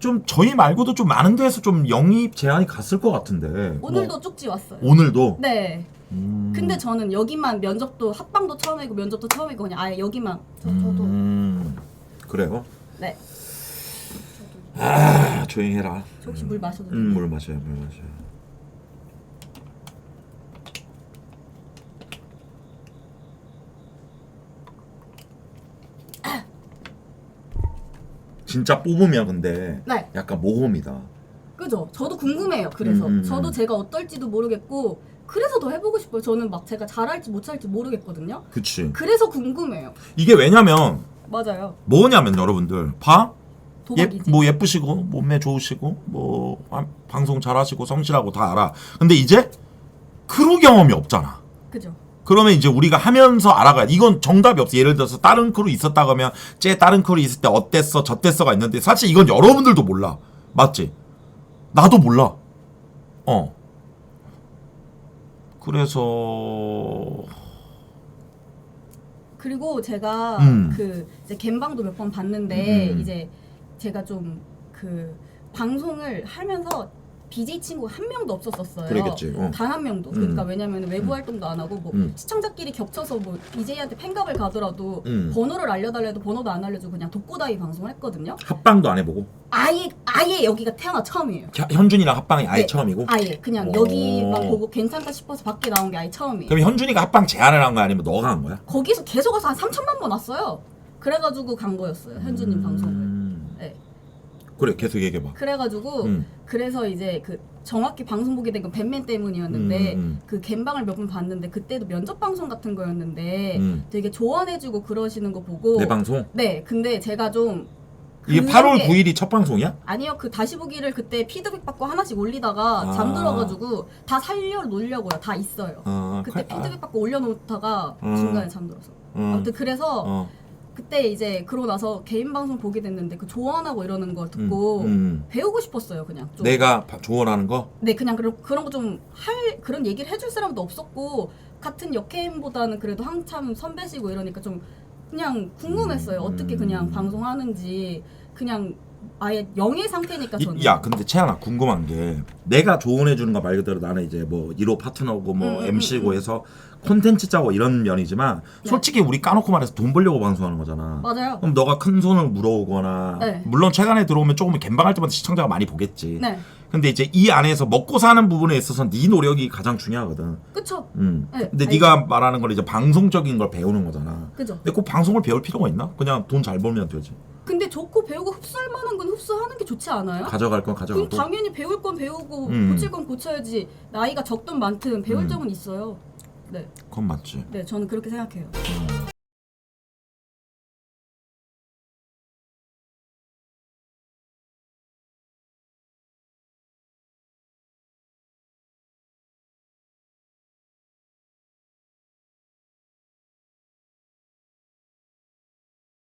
좀 저희 말고도 좀 많은 데에서 좀 영입 제안이 갔을 것 같은데. 오늘도 쪽지 왔어요. 오늘도? 네. 근데 저는 여기만 면접도 합방도 처음이고 면접도 처음이고 그냥 아예 여기만 저도 그래요? 네. 조용히 해라. 저 혹시 물 마셔도 돼요? 물 마셔요. 진짜 뽑으면 근데 네. 약간 모험이다. 그죠? 저도 궁금해요. 그래서 저도 제가 어떨지도 모르겠고 그래서 더 해보고 싶어요. 저는 막 제가 잘할지 못 잘할지 모르겠거든요. 그치. 그래서 궁금해요. 이게 왜냐면 맞아요. 뭐냐면 여러분들 봐. 도박이지. 뭐 예쁘시고 몸매 좋으시고 뭐 방송 잘하시고 성실하고 다 알아. 근데 이제 크루 경험이 없잖아. 그죠? 그러면 이제 우리가 하면서 알아가야 돼. 이건 정답이 없어. 예를 들어서 다른 크루 있었다고 하면 쟤 다른 크루 있을 때 어땠어 저땠어가 있는데 사실 이건 여러분들도 몰라. 맞지? 나도 몰라. 그래서 그리고 제가 그 이제 갬방도 몇 번 봤는데 이제 제가 좀 그 방송을 하면서 BJ 친구가 한 명도 없었었어요. 그러겠지. 단 한 명도. 그러니까 왜냐면 외부 활동도 안 하고 뭐 시청자끼리 겹쳐서 뭐 BJ한테 팬갑을 가더라도 번호를 알려달래도 번호도 안 알려주고 그냥 독고다이 방송을 했거든요. 합방도 안 해보고 아예 여기가 태어나 처음이에요. 현준이랑 합방이 아예 네, 처음이고. 아예 그냥 오. 여기만 보고 괜찮다 싶어서 밖에 나온 게 아예 처음이에요. 그럼 현준이가 합방 제안을 한 거야 아니면 너가 한 거야? 거기서 계속 와서 한 3천만 번 왔어요. 그래가지고 간 거였어요. 현주님 방송을. 네. 그래 계속 얘기해봐. 그래가지고 그래서 이제 그 정확히 방송 보게 된 건 밴맨 때문이었는데 그 갬방을 몇 번 봤는데 그때도 면접 방송 같은 거였는데 되게 조언해주고 그러시는 거 보고 내 방송? 네 근데 제가 좀 이게 그런 8월 게- 9일이 첫 방송이야? 아니요 그 다시 보기를 그때 피드백 받고 하나씩 올리다가 아. 잠들어가지고 다 살려놓으려고요. 다 있어요. 그때 피드백 받고 올려놓다가 중간에 잠들어서 아무튼 그래서 그때 이제 그러고 나서 개인 방송 보게 됐는데 그 조언하고 이러는 거 듣고 배우고 싶었어요. 그냥 좀. 내가 조언하는 거? 네 그냥 그런 거 좀 그런 얘기를 해줄 사람도 없었고 같은 역캠보다는 그래도 한참 선배시고 이러니까 좀 그냥 궁금했어요. 어떻게 그냥 방송하는지 그냥 아예 영의 상태니까 저는. 야 근데 채연아 궁금한 게 내가 조언해 주는 거 말 그대로 나는 이제 뭐 1호 파트너고 뭐 MC고 해서 콘텐츠 짜고 이런 면이지만 솔직히 우리 까놓고 말해서 돈 벌려고 방송하는 거잖아. 맞아요. 그럼 너가 큰 손을 물어오거나 네. 물론 최근에 들어오면 조금 갬방할 때마다 시청자가 많이 보겠지. 네. 근데 이제 이 안에서 먹고 사는 부분에 있어서 네 노력이 가장 중요하거든. 그쵸. 네. 알죠. 근데 네가 말하는 건 이제 방송적인 걸 배우는 거잖아. 그죠. 근데 꼭 방송을 배울 필요가 있나? 그냥 돈 잘 벌면 되지. 근데 좋고 배우고 흡수할 만한 건 흡수하는 게 좋지 않아요? 가져갈 건 그럼 가져가고. 당연히 배울 건 배우고 고칠 건 고쳐야지. 나이가 적든 많든 배울 점은 있어요. 네. 그건 맞지. 네, 저는 그렇게 생각해요.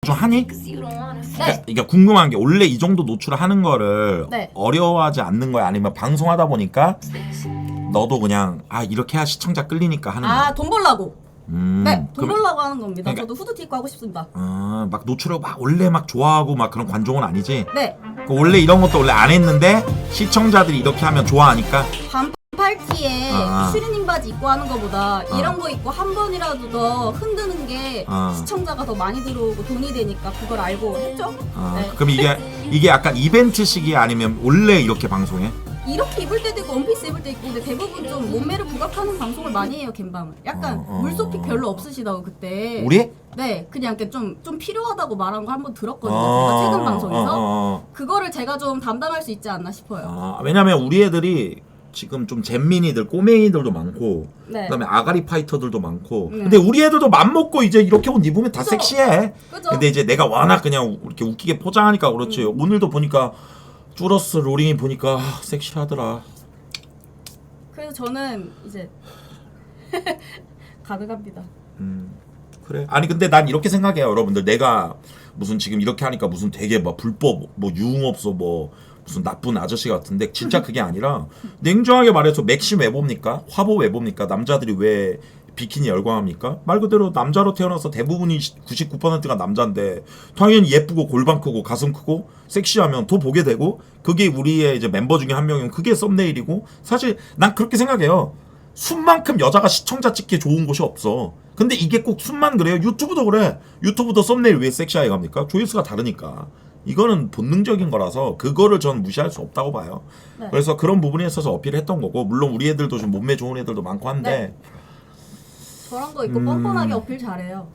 좀 하니? 네. 이게 궁금한 게 원래 이 정도 노출하는 거를 네. 어려워하지 않는 거야? 아니면 방송하다 보니까 너도 그냥 이렇게 해야 시청자 끌리니까 하는 거야? 돈 벌라고. 네, 돈 그럼- 벌라고 하는 겁니다. 그러니까- 저도 후드티 입고 하고 싶습니다. 막 노출을 막 원래 막 좋아하고 막 그런 관종은 아니지? 네. 원래 이런 것도 원래 안 했는데 시청자들이 이렇게 하면 좋아하니까 반팔티에 아. 추리닝 바지 입고 하는 것보다 이런 거 입고 한 번이라도 더 흔드는 게 시청자가 더 많이 들어오고 돈이 되니까 그걸 알고 했죠? 네. 그럼 이게 약간 이벤트식이야 아니면 원래 이렇게 방송해? 이렇게 입을 때도 있고 원피스 입을 때 있고 근데 대부분 좀 몸매를 부각하는 방송을 많이 해요. 갬방을 약간 물소픽 별로 없으시다고 그때 우리? 네 그냥 이렇게 좀 필요하다고 말한 거 한 번 들었거든요. 제가 최근 방송에서 그거를 제가 좀 담당할 수 있지 않나 싶어요. 왜냐면 우리 애들이 지금 좀 잼민이들 꼬맹이들도 많고 네. 그다음에 아가리 파이터들도 많고 네. 근데 우리 애들도 맘먹고 이제 이렇게 옷 입으면 다 그죠. 섹시해. 그죠? 근데 이제 내가 워낙 그냥 이렇게 웃기게 포장하니까 그렇지. 오늘도 보니까 쭈러스 로링이 보니까 섹시하더라. 그래서 저는 이제 가능합니다. 그래. 아니 근데 난 이렇게 생각해요, 여러분들. 내가 무슨 지금 이렇게 하니까 무슨 되게 막 불법 뭐 유흥업소 뭐 무슨 나쁜 아저씨 같은데 진짜 그게 아니라 냉정하게 말해서 맥심 왜 봅니까? 화보 왜 봅니까? 남자들이 왜 비키니 열광합니까? 말 그대로 남자로 태어나서 대부분이 99%가 남자인데 당연히 예쁘고 골반 크고 가슴 크고 섹시하면 더 보게 되고 그게 우리의 이제 멤버 중에 한 명이면 그게 썸네일이고 사실 난 그렇게 생각해요. 순만큼 여자가 시청자 찍기에 좋은 곳이 없어. 근데 이게 꼭 순만 그래요? 유튜브도 그래. 유튜브도 썸네일 왜 섹시하게 갑니까? 조회수가 다르니까. 이거는 본능적인 거라서 그거를 전 무시할 수 없다고 봐요. 네. 그래서 그런 부분에 있어서 어필을 했던 거고 물론 우리 애들도 좀 몸매 좋은 애들도 많고 한데 저런 거 입고 뻔뻔하게 어필 잘해요.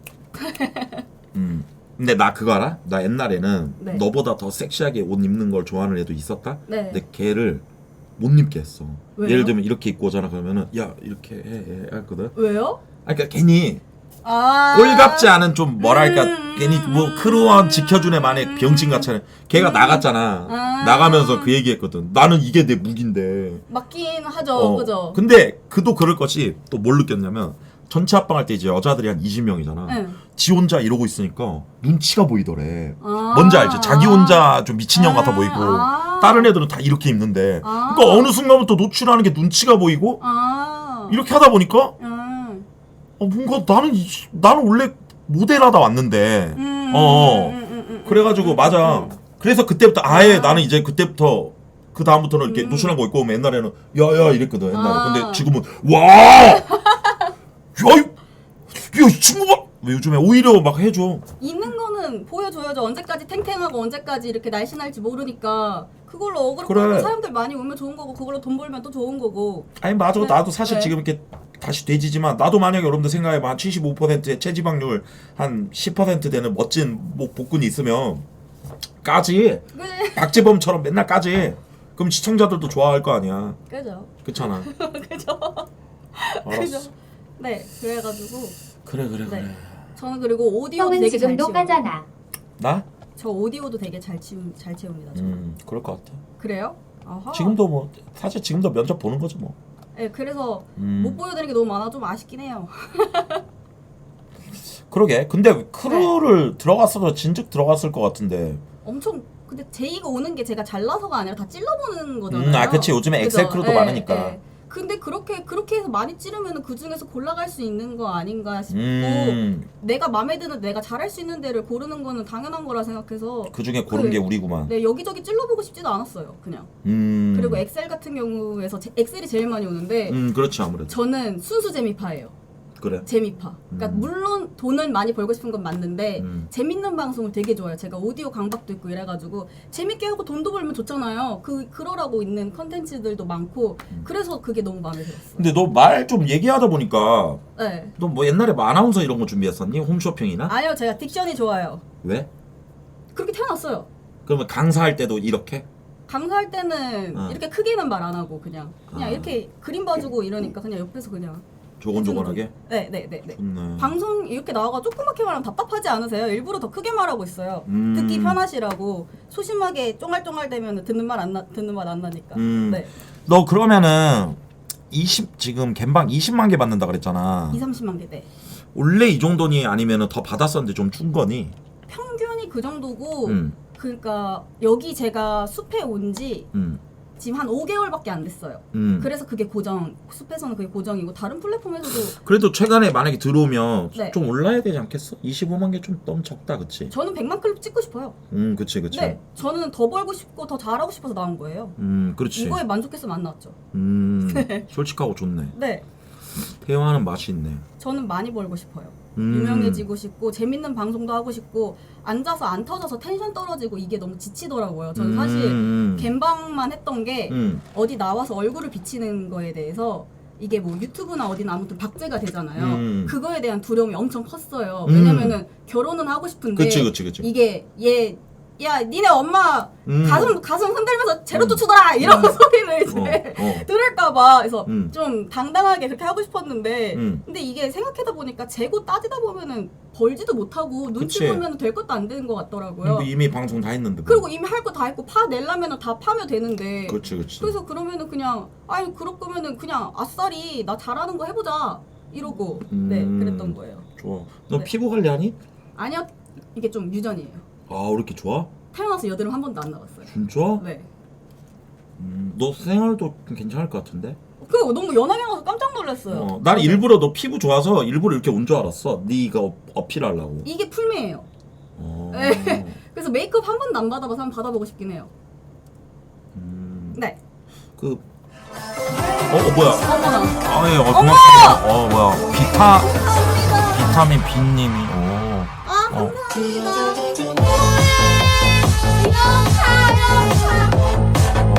근데 나 그거 알아? 나 옛날에는 네. 너보다 더 섹시하게 옷 입는 걸 좋아하는 애도 있었다. 네. 근데 걔를 못 입게 했어. 왜요? 예를 들면 이렇게 입고 오잖아. 그러면은 야 이렇게 해 했거든. 왜요? 그러니까 괜히 아. 꼴 같지 않은 좀 뭐랄까 괜히 뭐 크루원 지켜준 애만의 병신 같잖아. 걔가 나갔잖아. 아. 나가면서 그 얘기했거든. 나는 이게 내 무기인데. 맞긴 하죠. 그죠? 근데 그도 그럴 것이 또 뭘 느꼈냐면 전체 합방할 때 이제 여자들이 한 20명이잖아. 응. 지 혼자 이러고 있으니까 눈치가 보이더래. 아. 뭔지 알지? 자기 혼자 좀 미친년 같아 보이고 아. 다른 애들은 다 이렇게 입는데 아. 그러니까 어느 순간부터 노출하는 게 눈치가 보이고 아. 이렇게 하다 보니까 음. 뭔가 나는 원래 모델하다 왔는데 그래가지고 맞아. 그래서 그때부터 아예 나는 이제 그때부터 그 다음부터는 이렇게 노출한 거 입고 오면 옛날에는 야야 이랬거든 옛날에. 아. 근데 지금은 와 이 친구 봐. 왜 요즘에 오히려 막 해줘. 있는 거는 보여줘야죠. 언제까지 탱탱하고 언제까지 이렇게 날씬할지 모르니까 그걸로 어그로 그래. 끌고 사람들 많이 오면 좋은 거고 그걸로 돈 벌면 또 좋은 거고. 아니 맞아. 네. 나도 사실 네. 지금 이렇게 다시 돼지지만 나도 만약에 여러분들 생각해봐 한 75%의 체지방률 한 10% 되는 멋진 복근이 있으면 까지. 그래. 박재범처럼 맨날 까지. 그럼 시청자들도 좋아할 거 아니야. 그죠. 그렇잖아. 그죠. 알았어. 그죠. 네. 그래가지고 그래. 네. 저는 그리고 오디오도 형은 되게 잘 지금도 치워요. 까잖아. 나? 저 오디오도 되게 잘 채웁니다. 저는. 그럴 것 같아. 그래요? 아하. 지금도 뭐 사실 지금도 면접 보는 거지 뭐. 네, 그래서 못 보여드리는 게 너무 많아 좀 아쉽긴 해요. 그러게. 근데 크루를 들어갔어도 진즉 들어갔을 것 같은데. 엄청 근데 제이가 오는 게 제가 잘나서가 아니라 다 찔러보는 거잖아요. 그치. 요즘에 그죠? 엑셀 크루도 예, 많으니까. 예. 근데 그렇게 해서 많이 찌르면 그 중에서 골라갈 수 있는 거 아닌가 싶고 내가 마음에 드는 내가 잘할 수 있는 데를 고르는 거는 당연한 거라 생각해서 그 중에 고른 게 우리구만. 네 여기저기 찔러보고 싶지도 않았어요 그냥. 그리고 엑셀 같은 경우에서 엑셀이 제일 많이 오는데 그렇지 아무래도. 저는 순수 재미파예요. 그래. 재미파. 그러니까 물론 돈을 많이 벌고 싶은 건 맞는데 재밌는 방송을 되게 좋아해요. 제가 오디오 강박도 있고 이래가지고 재밌게 하고 돈도 벌면 좋잖아요. 그러라고 있는 컨텐츠들도 많고 그래서 그게 너무 마음에 들었어요. 근데 너 말 좀 얘기하다 보니까 네. 너 뭐 옛날에 뭐 아나운서 이런 거 준비했었니? 홈쇼핑이나? 아니요, 제가 딕션이 좋아요. 왜? 그렇게 태어났어요. 그러면 강사할 때도 이렇게? 강사할 때는 이렇게 크게는 말 안 하고 그냥 아. 이렇게 그림 봐주고 이러니까 그냥 옆에서 그냥 조곤조곤하게? 네네네. 좋네. 방송 이렇게 나와가 조그맣게 말하면 답답하지 않으세요? 일부러 더 크게 말하고 있어요. 듣기 편하시라고 소심하게 쫑알쫑알 대면 듣는 말 안 나니까. 네. 너 그러면은 지금 갬방 20만 개 받는다 그랬잖아. 30만 개 네. 원래 이 정도니 아니면은 더 받았었는데 좀 준 거니? 평균이 그 정도고 그러니까 여기 제가 숲에 온지 지금 한 5개월밖에 안 됐어요. 그래서 그게 숲에서는 그게 고정이고 다른 플랫폼에서도 그래도 최근에 만약에 들어오면 네. 좀 올라야 되지 않겠어? 25만 개 좀 너무 적다 그치? 저는 100만 클립 찍고 싶어요. 그치 네, 저는 더 벌고 싶고 더 잘하고 싶어서 나온 거예요. 그렇지. 이거에 만족했으면 안 나왔죠. 솔직하고 좋네. 네, 대화하는 맛이 있네. 저는 많이 벌고 싶어요. 유명해지고 싶고 재밌는 방송도 하고 싶고 앉아서 안 터져서 텐션 떨어지고 이게 너무 지치더라고요. 저는 사실 갬방만 했던 게 어디 나와서 얼굴을 비치는 거에 대해서 이게 뭐 유튜브나 어디나 아무튼 박제가 되잖아요. 그거에 대한 두려움이 엄청 컸어요. 왜냐면은 결혼은 하고 싶은데 그치. 이게 야 니네 엄마 가슴 흔들면서 제로투 추더라 이런 소리를 이제 들을까봐 그래서 좀 당당하게 그렇게 하고 싶었는데 근데 이게 생각하다 보니까 재고 따지다 보면은 벌지도 못하고 눈치 그치. 보면 될 것도 안 되는 것 같더라고요. 뭐 이미 방송 다 했는데. 뭐. 그리고 이미 할 거 다 했고 파내려면은 다 파면 되는데 그렇지. 그래서 그러면은 그냥 아니 그럴 거면은 그냥 아싸리 나 잘하는 거 해보자 이러고 네 그랬던 거예요. 좋아. 너 네. 피부 관리하니? 아니요 이게 좀 유전이에요. 아, 왜 이렇게 좋아? 태어나서 여드름 한 번도 안 나갔어요. 진짜? 네. 너 생활도 좀 괜찮을 것 같은데? 그거 너무 연하게 가서 깜짝 놀랐어요. 난 일부러 너 피부 좋아서 일부러 이렇게 온 줄 알았어. 네가 어필하려고. 이게 풀메예요. 네. 그래서 메이크업 한 번도 안 받아봐서 한번 받아보고 싶긴 해요. 네. 뭐야? 어머나. 아, 예, 고맙습니다. 뭐야? 비타민 B님이. 감사합니다.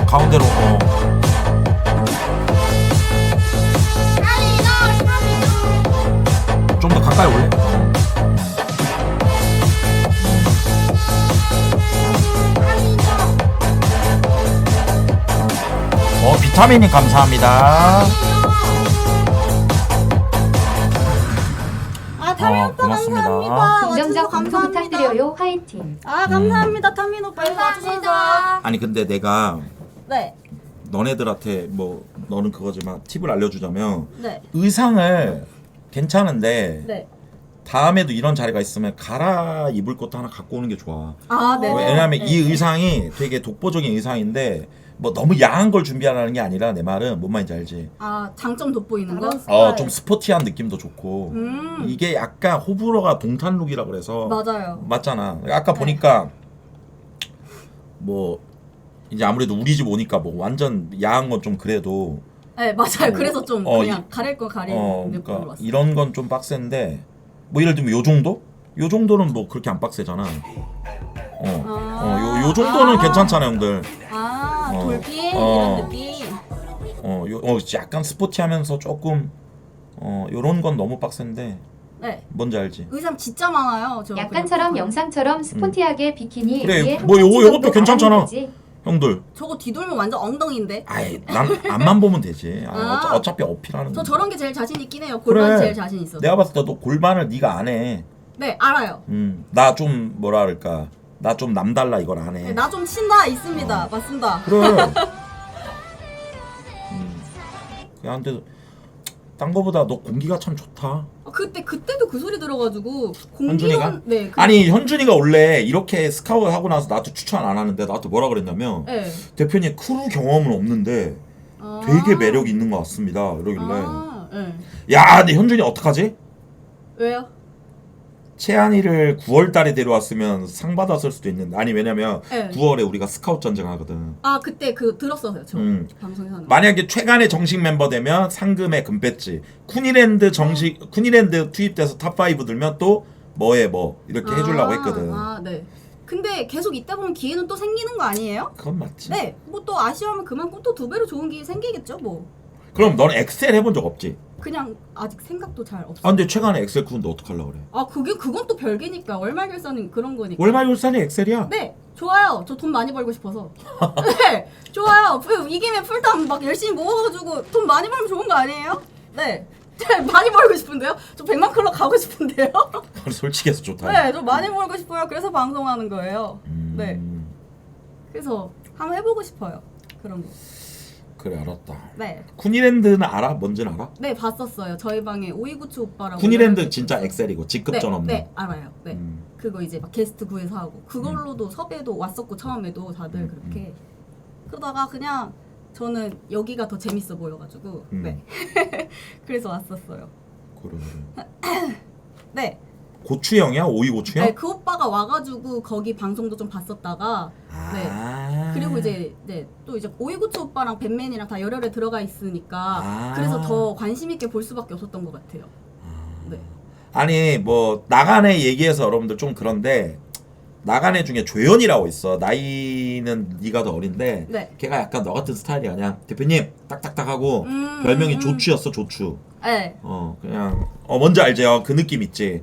가운데로. 좀 더 가까이 올래? 비타민님 감사합니다. 아 타민 오빠 고맙습니다. 감사합니다. 긍정적 와주셔서 공부 부탁드려요. 화이팅. 아 감사합니다 타민 오빠 이거 와주셔서. 아니 근데 내가 네. 너네들한테 뭐 너는 그거지만 팁을 알려주자면 네. 의상을 괜찮은데 네. 다음에도 이런 자리가 있으면 갈아 입을 것도 하나 갖고 오는 게 좋아. 아 네. 왜냐면 네. 이 의상이 되게 독보적인 의상인데 뭐 너무 야한 걸 준비하라는 게 아니라 내 말은 뭔 말인지 알지? 아 장점 돋보이는 거? 좀 스포티한 느낌도 좋고 이게 약간 호불호가 동탄룩이라 그래서 맞아요. 맞잖아. 아까 보니까 뭐 이제 아무래도 우리 집 오니까 뭐 완전 야한 건 좀 그래도 네 맞아요. 그래서 좀 그냥 이- 가릴 거 가리는 느낌으로 그러니까 왔어요. 이런 건 좀 빡센데 뭐 예를 들면 요 정도? 요 정도는 뭐 그렇게 안 빡세잖아. 요 정도는 괜찮잖아 형들. 아 어. 돌핀 어. 이런 느낌. 약간 스포티하면서 조금 요런 건 너무 빡센데 네. 뭔지 알지? 의상 진짜 많아요. 저 약간처럼 그냥 영상처럼 스포티하게 비키니 그래, 위에 뭐 한 요것도 가지 정도 괜찮잖아. 바르는 거지. 형들. 저거 뒤돌면 완전 엉덩이인데. 아이 난 앞만 보면 되지. 아. 어차피 어필하는 저 거. 저런 게 제일 자신 있긴 해요. 골반 그래. 제일 자신 있어. 내가 봤을 때 너 골반을 네가 안 해. 네 알아요. 나 좀 뭐라 그럴까? 나 좀 남달라 이걸 안 해. 나 좀 친다 있습니다. 맞습니다. 그래. 야, 근데 딴 거보다 너 공기가 참 좋다. 그때도 그 소리 들어가지고 현준이가? 공기는 네. 아니 현준이가 원래 이렇게 스카우트 하고 나서 나한테 추천 안 하는데 나한테 뭐라 그랬냐면 네. 대표님 크루 경험은 없는데 아. 되게 매력 있는 것 같습니다. 이러길래 아, 네. 야 근데 현준이 어떡하지? 왜요? 채한이를 9월 달에 데려왔으면 상 받았을 수도 있는데 아니 왜냐면 네. 9월에 우리가 스카우트 전쟁 하거든. 아 그때 그 들었어요. 저 방송에서 하는 거. 만약에 최간의 정식 멤버 되면 상금에 금배지. 쿠니랜드 쿠니랜드 투입돼서 탑5 들면 또 뭐에 뭐 이렇게 해주려고 했거든. 아 네. 근데 계속 있다 보면 기회는 또 생기는 거 아니에요? 그건 맞지. 네. 뭐 또 아쉬워하면 그만큼 또 2배로 좋은 기회 생기겠죠 뭐. 그럼 넌 엑셀 해본 적 없지? 그냥 아직 생각도 잘 없어. 아 근데 최근에 엑셀 구는데 어떡하려고 그래? 아 그건 또 별개니까 월말 결산은 그런 거니까. 월말 결산이 엑셀이야? 네 좋아요. 저 돈 많이 벌고 싶어서. 네 좋아요. 이김에 풀담 막 열심히 모아가지고 돈 많이 벌면 좋은 거 아니에요? 네. 많이 벌고 싶은데요? 저 100만 클럽 가고 싶은데요? 솔직히 해서 좋다. 네, 저 많이 벌고 싶어요. 그래서 방송하는 거예요. 네. 그래서 한번 해보고 싶어요. 그런 거. 그래 알았다. 네. 쿠니랜드는 알아? 뭔지는 알아? 네, 봤었어요. 저희 방에 오이구치 오빠라고. 쿠니랜드 진짜 엑셀이고 직급전 네, 없는. 네, 알아요. 네. 그거 이제 막 게스트 구해서 하고 그걸로도 섭외도 왔었고 처음에도 다들 그렇게 그러다가 그냥 저는 여기가 더 재밌어 보여가지고 네. 그래서 왔었어요. 그래. 네. 고추형이야? 오이 고추형? 네, 그 오빠가 와가지고 거기 방송도 좀 봤었다가 네. 아. 그리고 이제 네, 또 이제 오이구치 오빠랑 밴맨이랑 다 열혈에 들어가 있으니까 아. 그래서 더 관심 있게 볼 수밖에 없었던 것 같아요. 네. 아니 뭐 나간애 얘기해서 여러분들 좀 그런데 나간애 중에 조연이라고 있어. 나이는 네가 더 어린데 네. 걔가 약간 너 같은 스타일이 아니야. 대표님 딱딱딱 하고 별명이 조추였어. 조추. 네. 그냥 뭔지 알죠? 그 느낌 있지.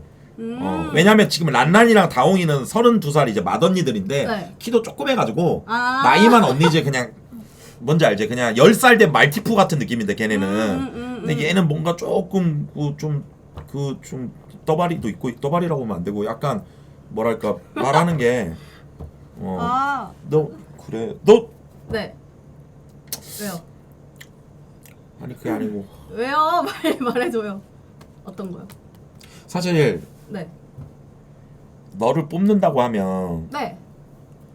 왜냐면 지금 란란이랑 다홍이는 32살 이제 맏언니들인데 네. 키도 조그매가지고 아. 나이만 언니지. 그냥 뭔지 알지? 그냥 10살 된 말티푸 같은 느낌인데 걔네는 근데 얘는 뭔가 조금 좀 떠바리도 있고 떠바리라고 하면 안 되고 약간 뭐랄까 말하는 게 아. 너 그래 너 네. 왜요? 아니 그게 아니고 왜요? 말해줘요. 어떤 거요? 사실 네. 너를 뽑는다고 하면 네.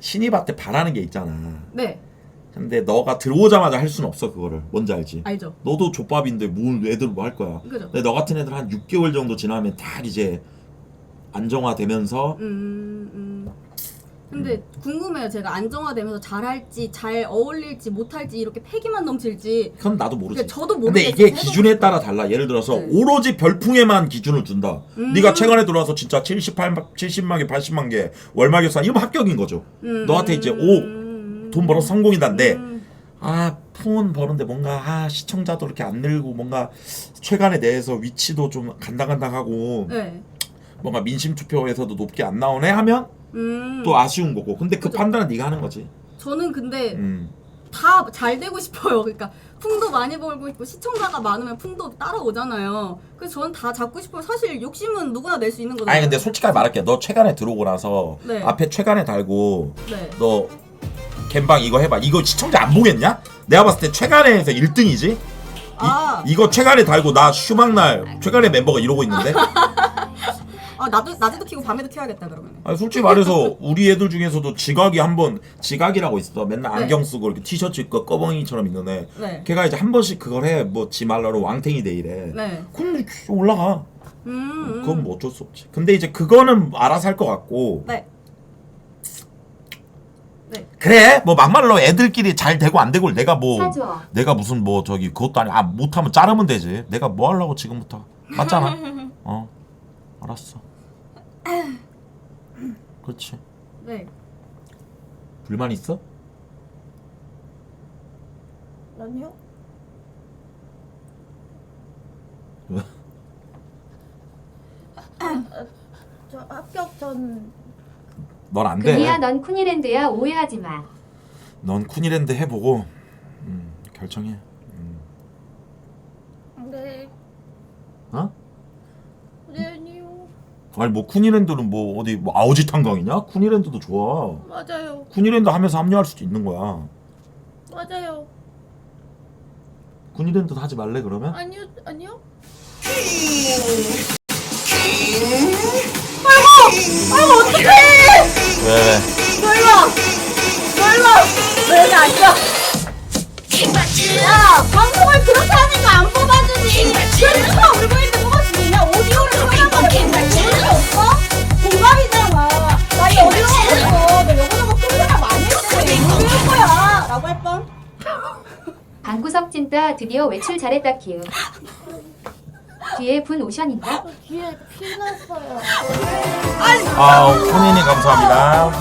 신입한테 바라는 게 있잖아. 네. 근데 너가 들어오자마자 할 수는 없어 그거를. 뭔지 알지? 알죠. 너도 족밥인데 뭘 애들 뭐 할 거야. 그죠. 근데 너 같은 애들 한 6개월 정도 지나면 딱 이제 안정화되면서 근데 궁금해요. 제가 안정화되면서 잘할지 잘 어울릴지 못할지 이렇게 패기만 넘칠지. 그건 나도 모르지. 그러니까 저도 근데 모르겠어요. 이게 해보고 기준에 싶어요. 따라 달라. 예를 들어서 네. 오로지 별풍에만 기준을 둔다. 네가 최근에 들어와서 진짜 70만 개, 80만 개 월말 결산 이러면 합격인 거죠. 너한테 이제 돈 벌어서 성공이다인데 푼 버는데 뭔가 시청자도 이렇게 안 늘고 뭔가 최근에 대해서 위치도 좀 간당간당하고 네. 뭔가 민심 투표에서도 높게 안 나오네 하면 또 아쉬운 거고. 근데 그 그죠. 판단은 네가 하는 거지. 저는 근데 다 잘 되고 싶어요. 그러니까 풍도 많이 벌고 있고 시청자가 많으면 풍도 따라오잖아요. 그래서 저는 다 잡고 싶어요. 사실 욕심은 누구나 낼 수 있는 거잖아요. 아니 근데 솔직하게 말할게. 너 최간에 들어오고 나서 네. 앞에 최간에 달고 네. 너 갬방 이거 해봐. 이거 시청자 안 보겠냐? 내가 봤을 때 최간에서 1등이지? 아. 이거 최간에 달고 나 휴방날 최간에 멤버가 이러고 있는데? 아 나도 낮에도 키고 밤에도 키워야겠다 그러면. 아니 솔직히 말해서 우리 애들 중에서도 지각이 한번 지각이라고 있어. 맨날 네. 안경 쓰고 이렇게 티셔츠 입고 꺼벙이처럼 있는 애. 네. 걔가 이제 한 번씩 그걸 해. 뭐 지 말라로 왕탱이 데이래. 네. 그럼 올라가. 음. 그건 뭐 어쩔 수 없지. 근데 이제 그거는 알아서 할 것 같고. 네. 네. 그래 뭐 막말로 애들끼리 잘 되고 안 되고 내가 뭐 사주어. 내가 무슨 뭐 저기 그것도 아니 못하면 자르면 되지. 내가 뭐 하려고 지금부터 맞잖아. 알았어. 그렇지. 네. 불만 있어? 아니요. 왜? 저 합격 전. 넌 안 돼. 금이야 넌 쿠니랜드야 오해하지 마. 넌 쿠니랜드 해보고 결정해. 네. 어? 네 아니요. 아니 뭐 쿠니랜드는 뭐 어디 뭐 아오지 탄강이냐? 쿠니랜드도 좋아. 맞아요. 쿠니랜드 하면서 합류할 수도 있는 거야. 맞아요. 쿠니랜드 하지 말래 그러면? 아니요 아니요. 왜? 왜 아니야? 야 방송을 그렇게 하니까 안 뽑아주니. 그러니까 울고 있는데 뽑아주냐? 오디오를 소리하면 재밌어 없어? 동갑이잖아. 나이 어디로 너 여기저기 큰 많이 했는데 모를 거야. 라고 할 뻔. 방구석 찐따 드디어 외출 잘했다 키우. 뒤에 분 오션인가? 귀에 피 났어요. 아우 쿠니님 감사합니다.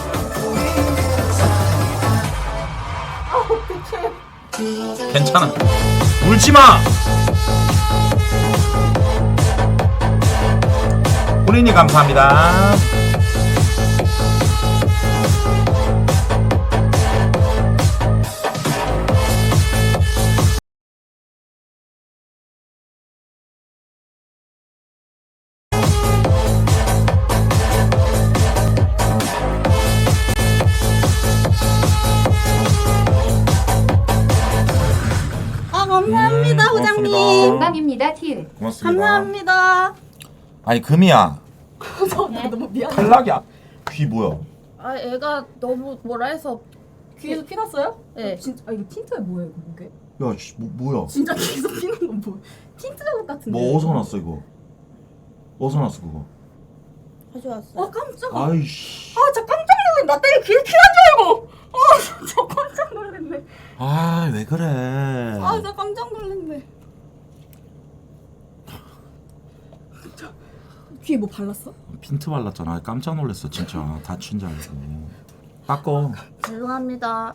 괜찮아. 울지 마. 쿠니님 감사합니다. 아 감사합니다 고맙습니다. 부장님. 음방입니다 티을. 고맙습니다. 감사합니다. 아니 금이야. 저 너무 미안해. 탈락이야. 귀 뭐야? 아 애가 너무 뭐라 해서 귀에서 피 났어요? 네. 진짜 이거 틴트야 뭐야 이거 목에? 야, 씨, 뭐야? 진짜 귀에서 피는 건 뭐야? 틴트 자국 같은데. 뭐 어디서 났어 이거? 어디서 났어 그거? 가져왔어. 깜짝아. 아이씨. 아, 저 깜짝 놀랐네. 나 때문에 귀에 피난 줄 알고. 저 깜짝 놀랐네. 아, 왜 그래? 아, 나 깜짝 놀랐네. 귀에 뭐 발랐어? 핀트 발랐잖아. 깜짝 놀랐어 진짜. 다친 줄 알고. 닦어. 죄송합니다.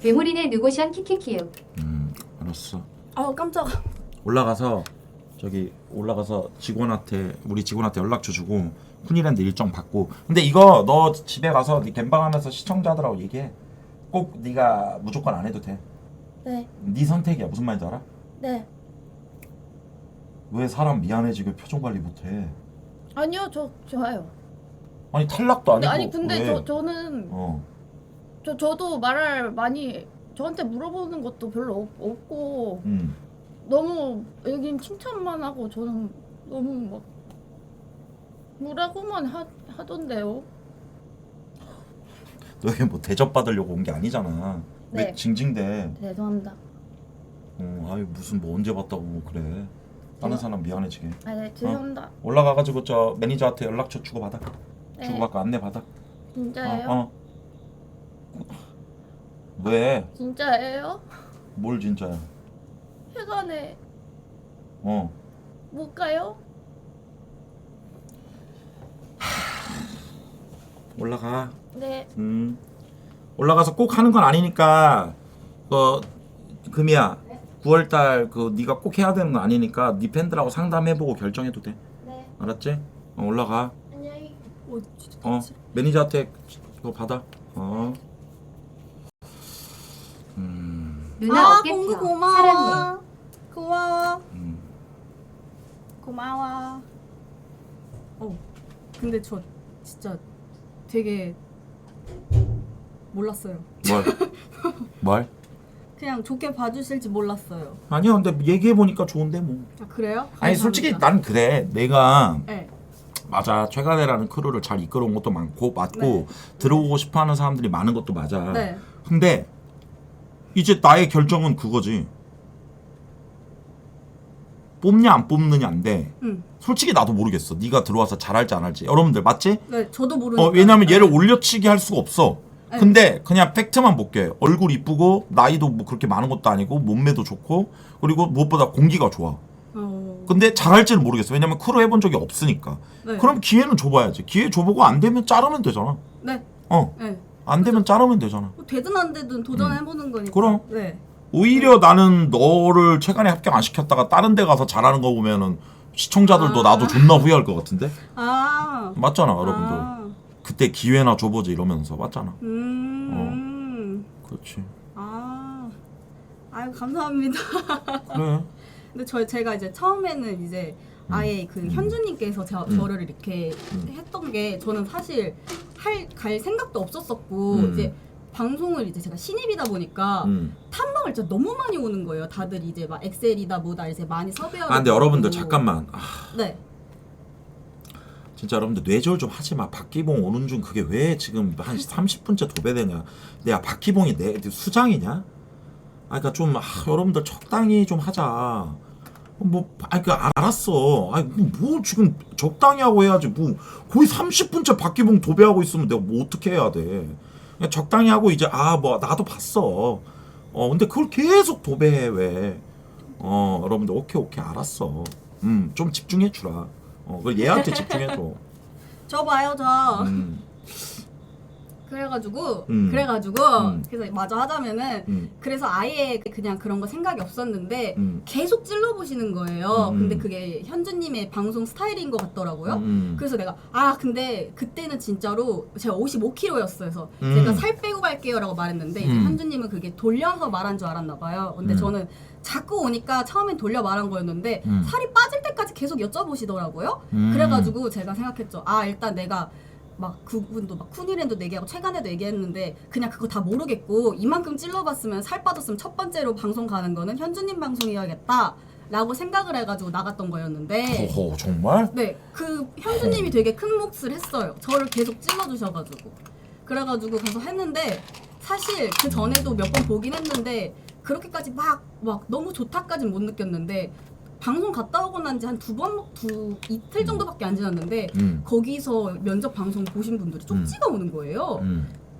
괴물이네 누고션 키키키우. 알았어. 아, 깜짝아. 올라가서 저기 올라가서 직원한테 우리 직원한테 연락처 주고 쿠니랜드 일정 받고. 근데 이거 너 집에 가서 네 갬방하면서 시청자들하고 얘기해. 꼭 네가 무조건 안 해도 돼. 네. 네 선택이야. 무슨 말인지 알아? 네. 왜 사람 미안해지고 표정 관리 못해? 아니요 저 좋아요. 아니 탈락도 아니고. 아니 근데 왜? 저는 어. 저도 말을 많이 저한테 물어보는 것도 별로 없고 음. 너무 여긴 칭찬만 하고 저는 너무 막 뭐라고만 하던데요. 너 이게 뭐 대접 받으려고 온 게 아니잖아. 왜 네. 징징대? 죄송합니다. 아유 무슨 뭐 언제 봤다고 뭐 그래. 다른 사람 미안해지게. 아, 네 죄송합니다. 올라가가지고 저 매니저한테 연락처 주고 받아. 네. 주고 받고 안내 받아. 진짜예요? 왜? 진짜예요? 뭘 진짜야? 회관에 어. 못 가요? 올라가. 네. 올라가서 꼭 하는 건 아니니까. 금이야. 9월달 그 네가 꼭 해야 되는 건 아니니까 네 팬들하고 상담해보고 결정해도 돼. 네. 알았지? 올라가. 안녕히. 매니저한테 그거 받아. 누나 아 어깨 공구 펴. 고마워. 사랑해. 고마워. 고마워. 근데 저 진짜 되게 몰랐어요. 뭘? 그냥 좋게 봐주실지 몰랐어요. 아니야 근데 얘기해보니까 좋은데 뭐. 아 그래요? 아니 감사합니다. 솔직히 난 그래. 내가 네. 맞아 최가대라는 크루를 잘 이끌어온 것도 많고 맞고 네. 들어오고 싶어하는 사람들이 많은 것도 맞아. 네. 근데 이제 나의 결정은 그거지. 뽑냐 안 뽑느냐인데 솔직히 나도 모르겠어. 네가 들어와서 잘할지 안 할지. 여러분들 맞지? 네, 저도 모르니까. 왜냐면 얘를 올려치기 할 수가 없어. 네. 근데 그냥 팩트만 볼게. 얼굴 이쁘고 나이도 뭐 그렇게 많은 것도 아니고 몸매도 좋고 그리고 무엇보다 공기가 좋아. 근데 잘할지는 모르겠어. 왜냐면 크루 해본 적이 없으니까. 네. 그럼 기회는 줘봐야지. 기회 줘보고 안 되면 자르면 되잖아. 네. 네. 안 되면 자르면 되잖아. 뭐 되든 안 되든 도전해보는 거니까. 그럼. 네. 오히려 나는 너를 최간에 합격 안 시켰다가 다른 데 가서 잘하는 거 보면은 시청자들도 나도 존나 후회할 것 같은데? 아. 맞잖아 여러분들. 아. 그때 기회나 줘보지 이러면서 맞잖아. 그렇지. 아유 감사합니다. 그래. 근데 제가 이제 처음에는 이제 아예 그 현주님께서 저를 이렇게 했던 게 저는 사실 갈 생각도 없었었고 이제 방송을 이제 제가 신입이다 보니까 탐방을 진짜 너무 많이 오는 거예요. 다들 이제 막 엑셀이다 뭐다 이제 많이 섭외하고. 근데 여러분들 잠깐만. 네. 진짜 여러분들 뇌절 좀 하지 마. 박기봉 오는 중 그게 왜 지금 한 30분째 도배되냐. 내가 박기봉이 내 수장이냐? 그러니까 좀 여러분들 적당히 좀 하자. 알았어. 뭐 지금 적당히 하고 해야지. 뭐 거의 30분째 박기봉 도배하고 있으면 내가 뭐 어떻게 해야 돼? 그냥 적당히 하고 이제 뭐 나도 봤어. 근데 그걸 계속 도배해 왜? 여러분들 오케이 알았어. 좀 집중해 주라. 그걸 얘한테 집중해 줘. 저 봐요 저. 그래가지고 그래서 마저 하자면은 그래서 아예 그냥 그런 거 생각이 없었는데 계속 찔러보시는 거예요. 근데 그게 현주님의 방송 스타일인 것 같더라고요. 그래서 내가 근데 그때는 진짜로 제가 55kg였어요. 그래서 제가 살 빼고 갈게요라고 말했는데 이제 현주님은 그게 돌려서 말한 줄 알았나 봐요. 근데 저는 자꾸 오니까 처음엔 돌려 말한 거였는데 살이 빠질 때까지 계속 여쭤보시더라고요. 그래가지고 제가 생각했죠. 일단 내가 막 그분도 막 쿠니랜도 얘기하고 최간에도 얘기했는데 그냥 그거 다 모르겠고 이만큼 찔러봤으면 살 빠졌으면 첫 번째로 방송 가는 거는 현주님 방송이어야겠다 라고 생각을 해가지고 나갔던 거였는데 호호 정말? 네, 그 현주님이 되게 큰 몫을 했어요. 저를 계속 찔러주셔가지고 그래가지고 가서 했는데 사실 그 전에도 몇 번 보긴 했는데 그렇게까지 막 너무 좋다까진 못 느꼈는데 방송 갔다 오고 난 지 한 이틀 정도밖에 안 지났는데 거기서 면접 방송 보신 분들이 쪽지가 오는 거예요.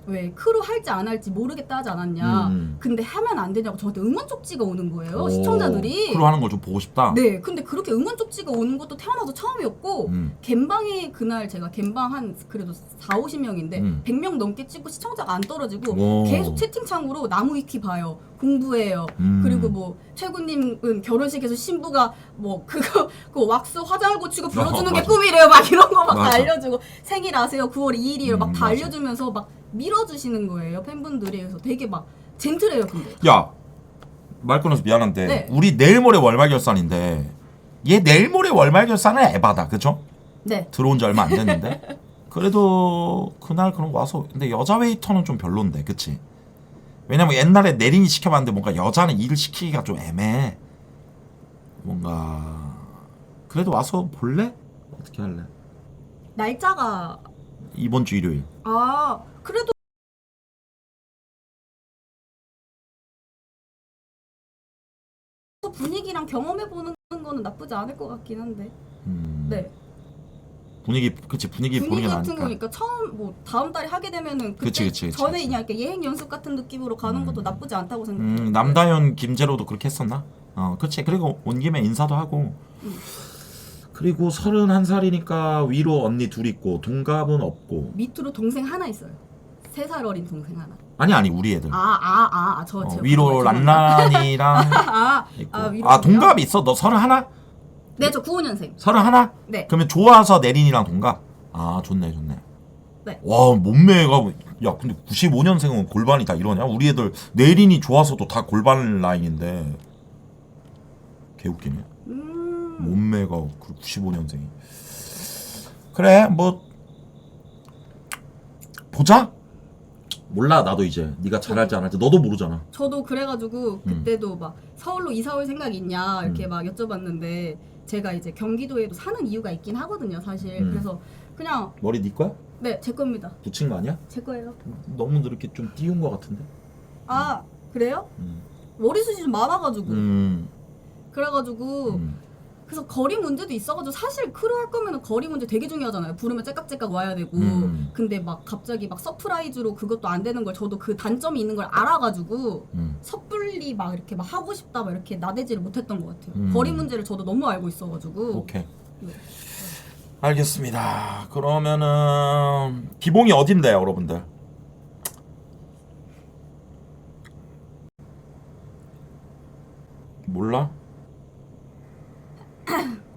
왜 크루 할지 안 할지 모르겠다 하지 않았냐. 근데 하면 안 되냐고 저한테 응원 쪽지가 오는 거예요. 시청자들이. 크루 하는 걸 좀 보고 싶다. 네, 근데 그렇게 응원 쪽지가 오는 것도 태어나서 처음이었고 갬방에 그날 제가 갬방 한 그래도 4-50명인데 100명 넘게 찍고 시청자가 안 떨어지고 계속 채팅창으로 나무 위키 봐요. 공부해요. 그리고 뭐 최구님은 결혼식에서 신부가 뭐 그거 왁스 화장을 고치고 불러주는 게 맞아. 꿈이래요. 막 이런 거 막 다 맞아. 알려주고 생일 아세요? 9월 2일이에요. 막 다 맞아. 알려주면서 막 밀어주시는 거예요. 팬분들이. 그래서 되게 막 젠틀해요. 근데 야, 말 끊어서 미안한데 네. 우리 내일 모레 월말 결산인데 얘 내일 모레 월말 결산은 에바다, 그죠? 네. 들어온 지 얼마 안 됐는데 그래도 그날 그런 거 와서 근데 여자 웨이터는 좀 별론데, 그치? 왜냐면 옛날에 내린이 시켜봤는데 뭔가 여자는 일을 시키기가 좀 애매해. 뭔가 그래도 와서 볼래? 어떻게 할래? 날짜가 이번 주 일요일. 그래도 분위기랑 경험해보는 거는 나쁘지 않을 것 같긴 한데. 네. 분위기 보는 게 같은 나니까. 거니까 처음 뭐 다음 달에 하게 되면은 그때 그치. 전에 그냥 이렇게 예행 연습 같은 느낌으로 가는 것도 나쁘지 않다고 생각해요. 남다현 김재로도 그렇게 했었나? 그렇지. 그리고 온 김에 인사도 하고. 그리고 31살이니까 위로 언니 둘 있고 동갑은 없고. 밑으로 동생 하나 있어요. 3살 어린 동생 하나. 아니 우리 애들. 저 위로 란란이랑 있고. 위로 동갑이 있어? 너 31? 네, 저 95년생. 31? 네. 그러면 좋아서 내린이랑 동갑? 좋네. 네. 네. 와 몸매가 야 근데 95년생은 골반이 다 이러냐? 우리 애들 내린이 좋아서도 다 골반 라인인데 개웃기네. 몸매가 95년생이. 그래 뭐 보자. 몰라 나도 이제 네가 잘할지 안 할지 너도 모르잖아. 저도 그래가지고 그때도 막 서울로 이사 올 생각 있냐 이렇게 막 여쭤봤는데 제가 이제 경기도에도 사는 이유가 있긴 하거든요 사실. 그래서 그냥 머리 네 거야? 네 제 겁니다. 붙인 거 아니야? 제 거예요. 너무 이렇게 좀 띄운 거 같은데. 아 그래요? 머리숱이 좀 많아가지고 그래가지고 그래서 거리 문제도 있어가지고 사실 크루 할 거면은 거리 문제 되게 중요하잖아요. 부르면 째깍째깍 와야 되고 근데 막 갑자기 막 서프라이즈로 그것도 안 되는 걸 저도 그 단점이 있는 걸 알아가지고 섣불리 막 이렇게 막 하고 싶다 막 이렇게 나대지를 못했던 것 같아요. 거리 문제를 저도 너무 알고 있어가지고. 오케이. 네. 알겠습니다. 그러면은 기봉이 어딘데요, 여러분들? 몰라?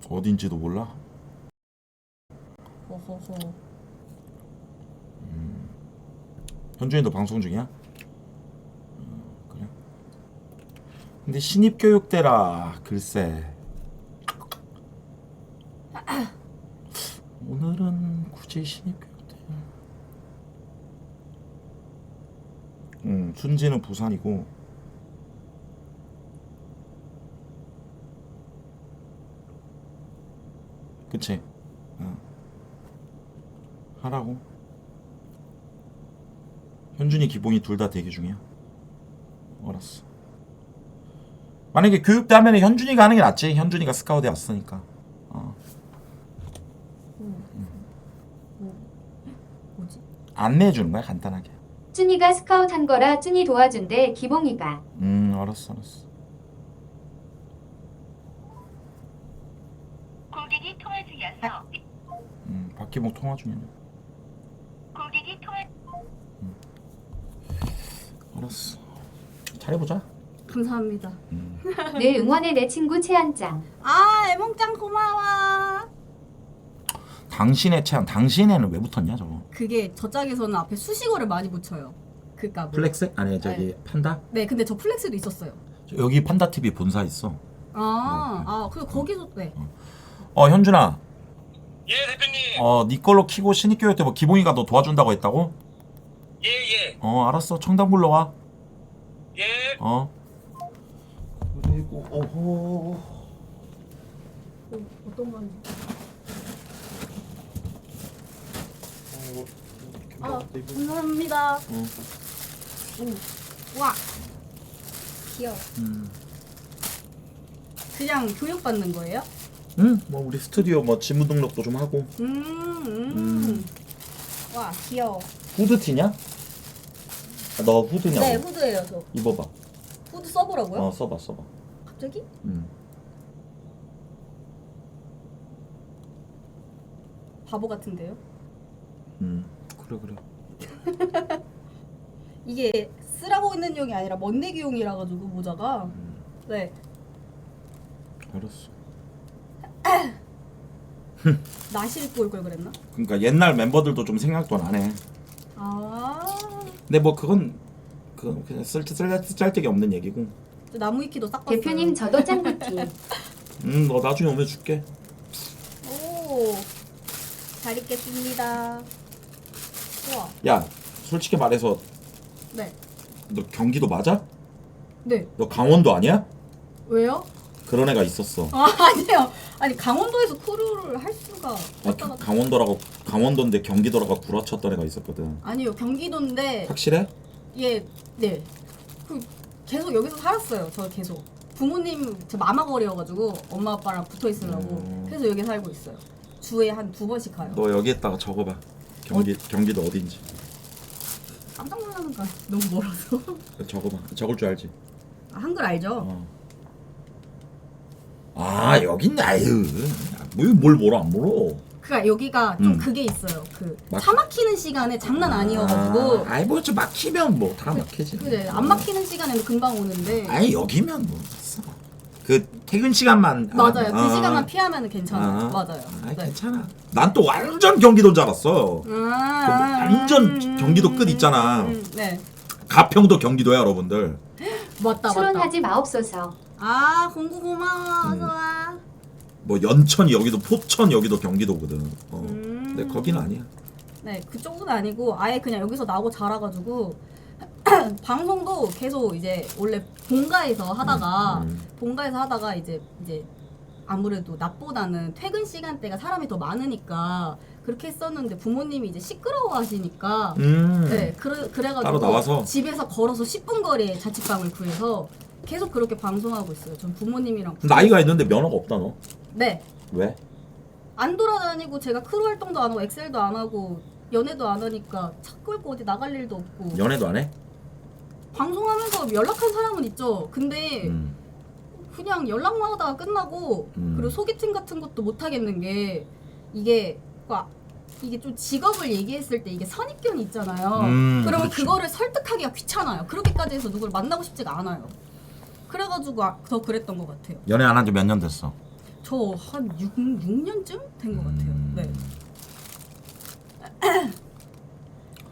어딘지도 몰라? 허허허. 현준이도 방송 중이야? 그래. 근데 신입교육대라 글쎄. 오늘은 굳이 신입교육대. 순지는 부산이고. 그치? 하라고. 현준이 기봉이 둘 다 대기 중이야. 알았어. 만약에 교육대 하면 현준이가 하는 게 낫지. 현준이가 스카우트에 왔으니까. 뭐지? 안내해 주는 거야 간단하게. 쭈니가 스카우트 한 거라 쭈니 도와준대 기봉이가. 알았어. 고객이 통화 중이어서 박기봉 통화 중이야. 고객이 통화 알았어. 잘해보자. 감사합니다. 늘 응원해 내 친구 최한짱. 아 애몽짱 고마워. 당신의 체한 당신에는 왜 붙었냐 저거? 그게 저 짝에서는 앞에 수식어를 많이 붙여요. 그니까 뭐. 플렉스? 아니 저기 판다? 네 근데 저 플렉스도 있었어요. 여기 판다 TV 본사 있어. 그리고 거기서 네. 현준아. 예 대표님. 네 걸로 키고 신입교육 때 뭐 기봉이가 너 도와준다고 했다고? 예. 알았어. 청담 불러와. 예. 그리고 어떤 건? 감사합니다. 와 귀여워. 그냥 교육받는 거예요? 뭐 우리 스튜디오 뭐 지문 등록도 좀 하고. 와 귀여워. 후드티냐? 너 후드냐고? 네 후드예요 저. 입어봐. 후드 써보라고요? 써봐. 갑자기? 바보 같은데요? 그래. 이게 쓰라고 있는 용이 아니라 멋내기용이라 가지고 모자가. 네. 알았어. 나 신고 올 걸 그랬나? 그러니까 옛날 멤버들도 좀 생각도 나네. 근데 뭐 그건 그냥 쓸데기 없는 얘기고. 저 나무 위키도 싹 봤어요. 대표님 저도 짱구티. 너 나중에 오면 줄게. 오. 잘 입겠습니다. 우와. 야, 솔직히 말해서 네. 너 경기도 맞아? 네. 너 강원도 아니야? 왜요? 그런 애가 있었어. 아니요. 아니 강원도에서 크루를 할 수가 없다가. 강원도인데 경기도라고 구라쳤던 애가 있었거든. 아니요 경기도인데. 확실해? 예, 네. 그 계속 여기서 살았어요. 저 계속. 부모님 제 마마거리여가지고 엄마 아빠랑 붙어 있으려고. 그래서 여기 살고 있어요. 주에 한 2번씩 가요. 너 여기에다가 적어봐. 경기도 어딘지. 깜짝 놀라는 거 너무 멀어서. 적어봐. 적을 줄 알지? 한글 알죠? 여기 있네. 아유, 뭘 몰아 안 몰어. 그니까 여기가 좀 그게 있어요. 그 차 막히는 시간에 장난 아니어가지고. 좀 막히면 뭐 다 막히지. 그래 안 막히는 시간에는 금방 오는데. 여기면 뭐 됐어. 그 퇴근 시간만 맞아요. 그 시간만 피하면 괜찮아요. 맞아요. 네. 괜찮아. 난 또 완전 경기도인 줄 알았어. 완전 경기도 끝 있잖아. 네. 가평도 경기도야 여러분들. 맞다. 추론하지 마옵소서. 아 공구 고마워. 어서 와. 뭐 연천이 여기도 포천 여기도 경기도거든. 근데 거기는 아니야. 네, 그쪽은 아니고 아예 그냥 여기서 나오고 자라가지고 방송도 계속 이제 원래 본가에서 하다가 이제 아무래도 낮보다는 퇴근 시간대가 사람이 더 많으니까 그렇게 했었는데 부모님이 이제 시끄러워하시니까 네, 그래가지고 따로 나와서? 집에서 걸어서 10분 거리에 자취방을 구해서 계속 그렇게 방송하고 있어요. 전 부모님이랑 나이가 있는데 면허가 없다 너. 네. 왜? 안 돌아다니고 제가 크루 활동도 안 하고 엑셀도 안 하고 연애도 안 하니까 차 끌고 어디 나갈 일도 없고 연애도 안 해? 방송하면서 연락한 사람은 있죠. 근데 그냥 연락만 하다가 끝나고 그리고 소개팅 같은 것도 못 하겠는 게 이게 좀 직업을 얘기했을 때 이게 선입견이 있잖아요. 그러면 그렇지. 그거를 설득하기가 귀찮아요. 그렇게까지 해서 누굴 만나고 싶지가 않아요. 그래가지고 더 그랬던 것 같아요. 연애 안 한 지 몇 년 됐어? 저 한 6년쯤 된 것 같아요. 네.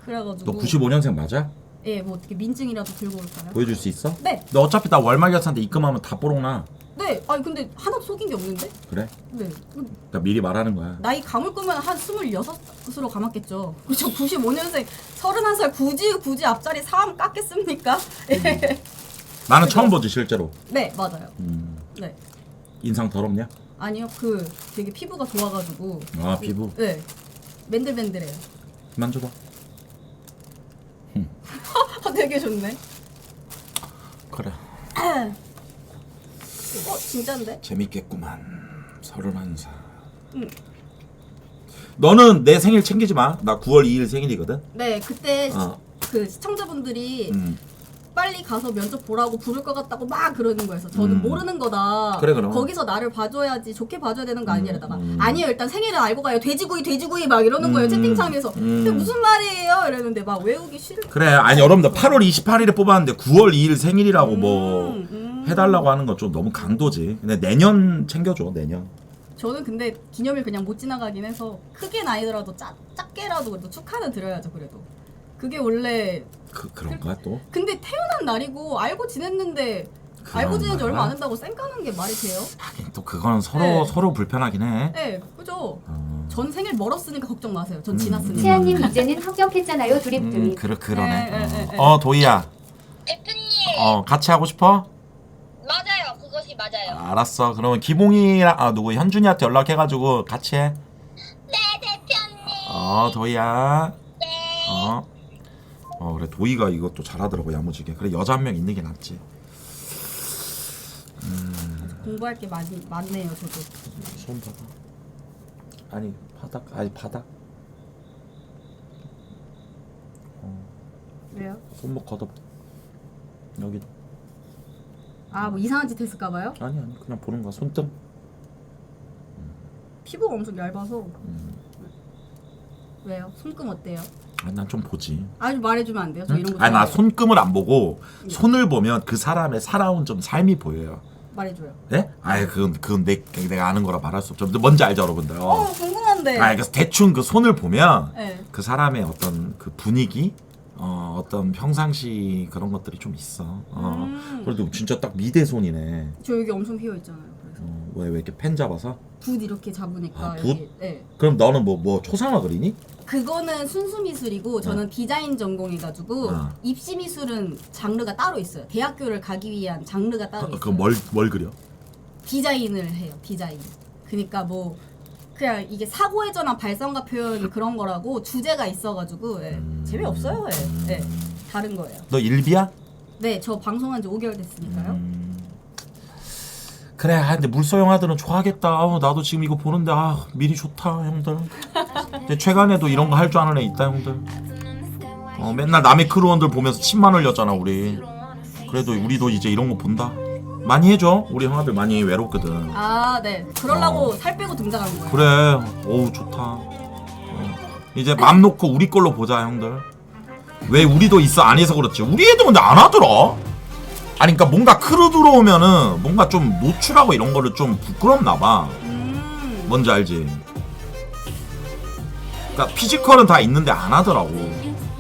그래가지고 너 95년생 맞아? 예, 뭐 어떻게 민증이라도 들고 올까요? 보여줄 수 있어? 네, 너 어차피 나 월말 결산대 입금하면 다 뽀록나. 네. 아니 근데 하나도 속인 게 없는데? 그래? 네. 그러니까 미리 말하는 거야. 나이 감을 거면 한 26으로 감았겠죠. 저 95년생 31살 굳이 앞자리 3 깎겠습니까? 나는 처음 보지 실제로. 네, 맞아요. 네. 인상 더럽냐? 아니요, 되게 피부가 좋아가지고. 아 피부? 네. 맨들맨들해요. 만져봐. 되게 좋네. 그래. 진짠데? 재밌겠구만. 31살. 너는 내 생일 챙기지 마. 나 9월 2일 생일이거든. 네, 그때 어. 그 시청자분들이 빨리 가서 면접 보라고 부를 것 같다고 막 그러는 거여서 저는 모르는 거다. 그래, 그럼. 거기서 나를 봐줘야지 좋게 봐줘야 되는 거 아니냐다가 아니요 일단 생일을 알고 가요. 돼지구이 막 이러는 거예요 채팅창에서. 근데 무슨 말이에요? 이랬는데 막 외우기 싫을. 그래. 아니 여러분들 8월 28일에 뽑았는데 9월 2일 생일이라고 뭐 해달라고 하는 건 좀 너무 강도지. 근데 내년 챙겨줘 내년. 저는 근데 기념일 그냥 못 지나가긴 해서 크게는 아니더라도 작게라도 그래도 축하는 드려야죠 그래도. 그게 원래 그런 거야 또? 근데 태어난 날이고 알고 지냈는데 알고 지낸 지 얼마 안 된다고 쌩까는 게 말이 돼요? 하긴 또 그거는 네. 서로 불편하긴 해. 네, 그죠. 전 생일 멀었으니까 걱정 마세요. 전 지났으니까. 치아님 이제는 합격했잖아요. 드립드립. 그러네. 네. 도희야. 대표님 같이 하고 싶어? 맞아요. 그것이 맞아요. 알았어. 그러면 기봉이랑 누구 현준이한테 연락해가지고 같이 해. 네 대표님. 도희야. 네. 그래 도희가 이것도 잘하더라고 야무지게. 그래 여자 한 명 있는 게 낫지. 공부할 게 많네요, 저도. 손 받아. 아니 바닥. 왜요? 손목 걷어. 여기도. 뭐 이상한 짓 했을까봐요? 아니 그냥 보는 거야. 손등. 피부가 엄청 얇아서. 왜요? 손금 어때요? 난 좀 보지. 좀 말해주면 안 돼요? 저 이런 거 나 좋아해요. 손금을 안 보고 손을 보면 그 사람의 살아온 좀 삶이 보여요. 말해줘요. 네? 그건 내가 아는 거라 말할 수 없죠. 뭔지 알죠, 여러분들? 궁금한데. 그래서 대충 그 손을 보면 네. 그 사람의 어떤 그 분위기, 어떤 평상시 그런 것들이 좀 있어. 그래도 진짜 딱 미대 손이네. 저 여기 엄청 휘어 있잖아요. 그래서 왜 이렇게 펜 잡아서? 붓 이렇게 잡으니까 붓? 여기. 네. 그럼 너는 뭐 초상화 그리니? 그거는 순수 미술이고 저는 디자인 전공해가지고 어. 입시 미술은 장르가 따로 있어요. 대학교를 가기 위한 장르가 따로 있어요. 그럼 뭘 그려? 디자인을 해요. 디자인. 그러니까 뭐 그냥 이게 사고에 전한 발상과 표현 그런 거라고 주제가 있어가지고 재미없어요. 다른 거예요. 너 일비야? 네, 저 방송한 지 5개월 됐으니까요. 그래, 근데 물소형아들은 좋아하겠다. 나도 지금 이거 보는데 미리 좋다, 형들. 근데 최근에도 이런 거 할 줄 아는 애 있다, 형들. 맨날 남의 크루원들 보면서 침만 흘렸잖아, 우리. 그래도 우리도 이제 이런 거 본다. 많이 해줘. 우리 형아들 많이 외롭거든. 네. 그러려고 살 빼고 등장한 거예요. 그래, 어우 좋다. 이제 맘 놓고 우리 걸로 보자, 형들. 왜 우리도 있어 안 해서 그렇지. 우리 애들 근데 안 하더라. 아니 그러니까 뭔가 크루 들어오면은 뭔가 좀 노출하고 이런 거를 좀 부끄럽나 봐. 뭔지 알지? 그러니까 피지컬은 다 있는데 안 하더라고.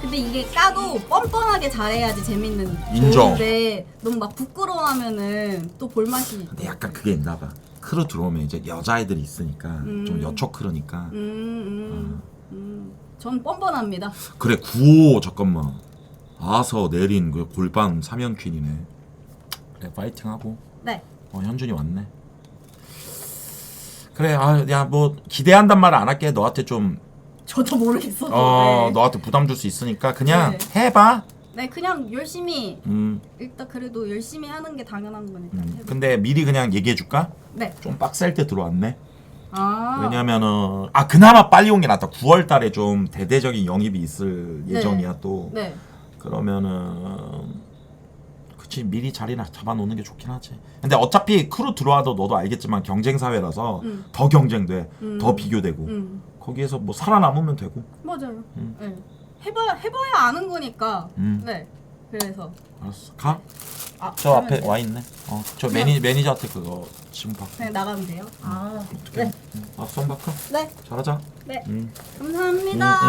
근데 이게 까도 뻔뻔하게 잘해야지 재밌는 인정. 좋은데 너무 막 부끄러워하면은 또 볼맛이. 근데 약간 그게 있나 봐. 크루 들어오면 이제 여자애들이 있으니까 좀 여초 크루니까. 전 뻔뻔합니다. 그래 9호 잠깐만. 아서 내린 그 골반 3연 퀸이네. 그래 파이팅하고. 네. 현준이 왔네. 그래 야 뭐 기대한단 말을 안 할게. 너한테 좀 저도 모르겠어서. 네. 너한테 부담 줄 수 있으니까 그냥 네. 해봐. 네, 그냥 열심히 일단 그래도 열심히 하는 게 당연한 거니까. 해볼게요. 근데 미리 그냥 얘기해 줄까? 네. 좀 빡셀 때 들어왔네. 아. 왜냐면은 그나마 빨리 온 게 낫다. 9월 달에 좀 대대적인 영입이 있을 네. 예정이야 또. 네. 그러면은 그치 미리 자리나 잡아놓는 게 좋긴 하지. 근데 어차피 크루 들어와도 너도 알겠지만 경쟁 사회라서 더 경쟁돼, 더 비교되고 거기에서 뭐 살아남으면 되고. 맞아요. 네. 해봐야 아는 거니까. 네. 그래서. 알았어. 가. 저 그러면 앞에 돼요? 와 있네. 저 그냥- 매니저한테 그거 지금 받고. 그냥 나가면 돼요. 어떻게? 네. 썸바크. 네. 잘하자. 네. 감사합니다.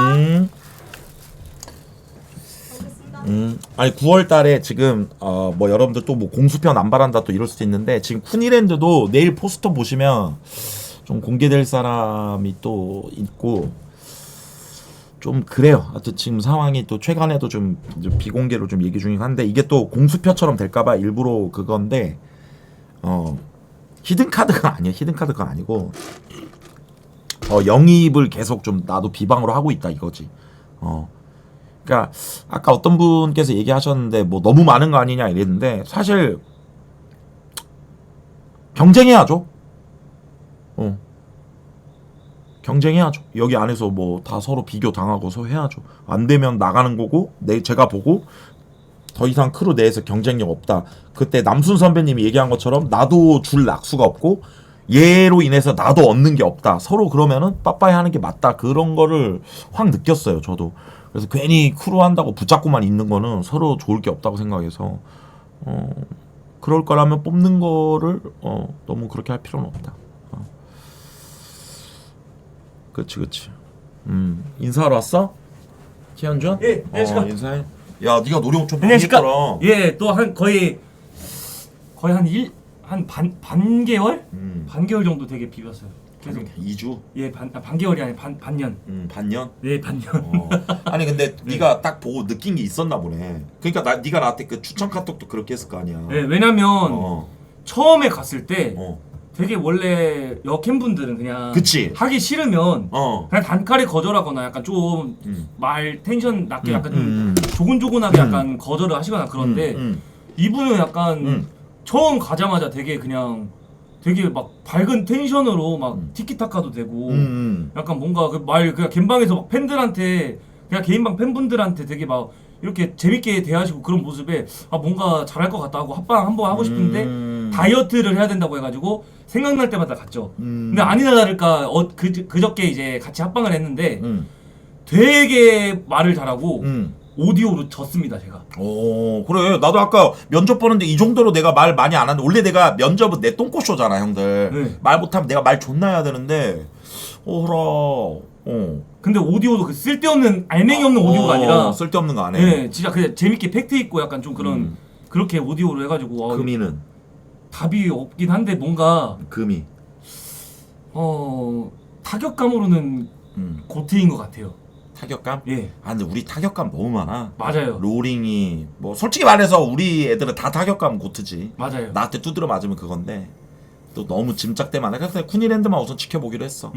아니 9월 달에 지금 뭐 여러분들 또 뭐 공수편 안 바란다 또 이럴 수도 있는데 지금 쿠니랜드도 내일 포스터 보시면 좀 공개될 사람이 또 있고 좀 그래요. 하여튼 지금 상황이 또 최근에도 좀 비공개로 좀 얘기 중이긴 한데 이게 또 공수표처럼 될까봐 일부러 그건데 히든카드가 아니야. 히든카드가 아니고 영입을 계속 좀 나도 비방으로 하고 있다 이거지. 그러니까 아까 어떤 분께서 얘기하셨는데 뭐 너무 많은 거 아니냐 이랬는데 사실 경쟁해야죠. 경쟁해야죠. 여기 안에서 뭐 다 서로 비교 당하고 해야죠. 안 되면 나가는 거고 제가 보고 더 이상 크루 내에서 경쟁력 없다. 그때 남순 선배님이 얘기한 것처럼 나도 줄 낙수가 없고 얘로 인해서 나도 얻는 게 없다. 서로 그러면은 빠빠이 하는 게 맞다. 그런 거를 확 느꼈어요. 저도. 그래서 괜히 크루 한다고 붙잡고만 있는 거는 서로 좋을 게 없다고 생각해서 그럴 거라면 뽑는 거를 너무 그렇게 할 필요는 없다. 그치. 인사하러 왔어? 최현준? 예, 안녕하십니까. 인사해. 야, 네가 노래 엄청 많이 안녕하십니까. 했더라. 예, 또 한 거의 한 반개월? 반개월 정도 되게 비볐어요. 계속 2주? 예, 반개월이 아니 반년. 반년? 네, 반년. 아니 근데 네가 딱 보고 느낀 게 있었나 보네. 그러니까 네가 나한테 그 추천 카톡도 그렇게 했을 거 아니야. 네, 왜냐면 처음에 갔을 때 되게 원래 여캠 분들은 그냥 그치. 하기 싫으면 그냥 단칼에 거절하거나 약간 좀 말 텐션 낮게 약간 좀 조곤조곤하게 약간 거절을 하시거나 그런데 이분은 약간 처음 가자마자 되게 그냥 되게 막 밝은 텐션으로 막 티키타카도 되고 약간 뭔가 그 말 그냥 갬방에서 막 팬들한테 그냥 개인방 팬분들한테 되게 막 이렇게 재밌게 대하시고 그런 모습에 뭔가 잘할 것 같다 하고 합방 한번 하고 싶은데 다이어트를 해야 된다고 해가지고 생각날 때마다 갔죠. 근데 아니나 다를까 그저께 이제 같이 합방을 했는데 되게 말을 잘하고 오디오로 졌습니다 제가. 그래. 나도 아까 면접 보는데 이 정도로 내가 말 많이 안 하는데 원래 내가 면접은 내 똥꼬쇼잖아 형들. 네. 말 못하면 내가 말 존나 해야 되는데 근데 오디오도 그 쓸데없는 알맹이 없는 오디오가 아니라 쓸데없는 거 안 해. 네, 진짜 그냥 재밌게 팩트 있고 약간 좀 그런 그렇게 오디오로 해가지고 금이는 답이 없긴 한데 뭔가 금이 타격감으로는 고트인 것 같아요. 타격감? 예. 근데 우리 타격감 너무 많아. 맞아요. 로링이 뭐 솔직히 말해서 우리 애들은 다 타격감 고트지. 맞아요. 나한테 두드려 맞으면 그건데 또 너무 짐작대만 해. 그래서 쿠니랜드만 우선 지켜보기로 했어.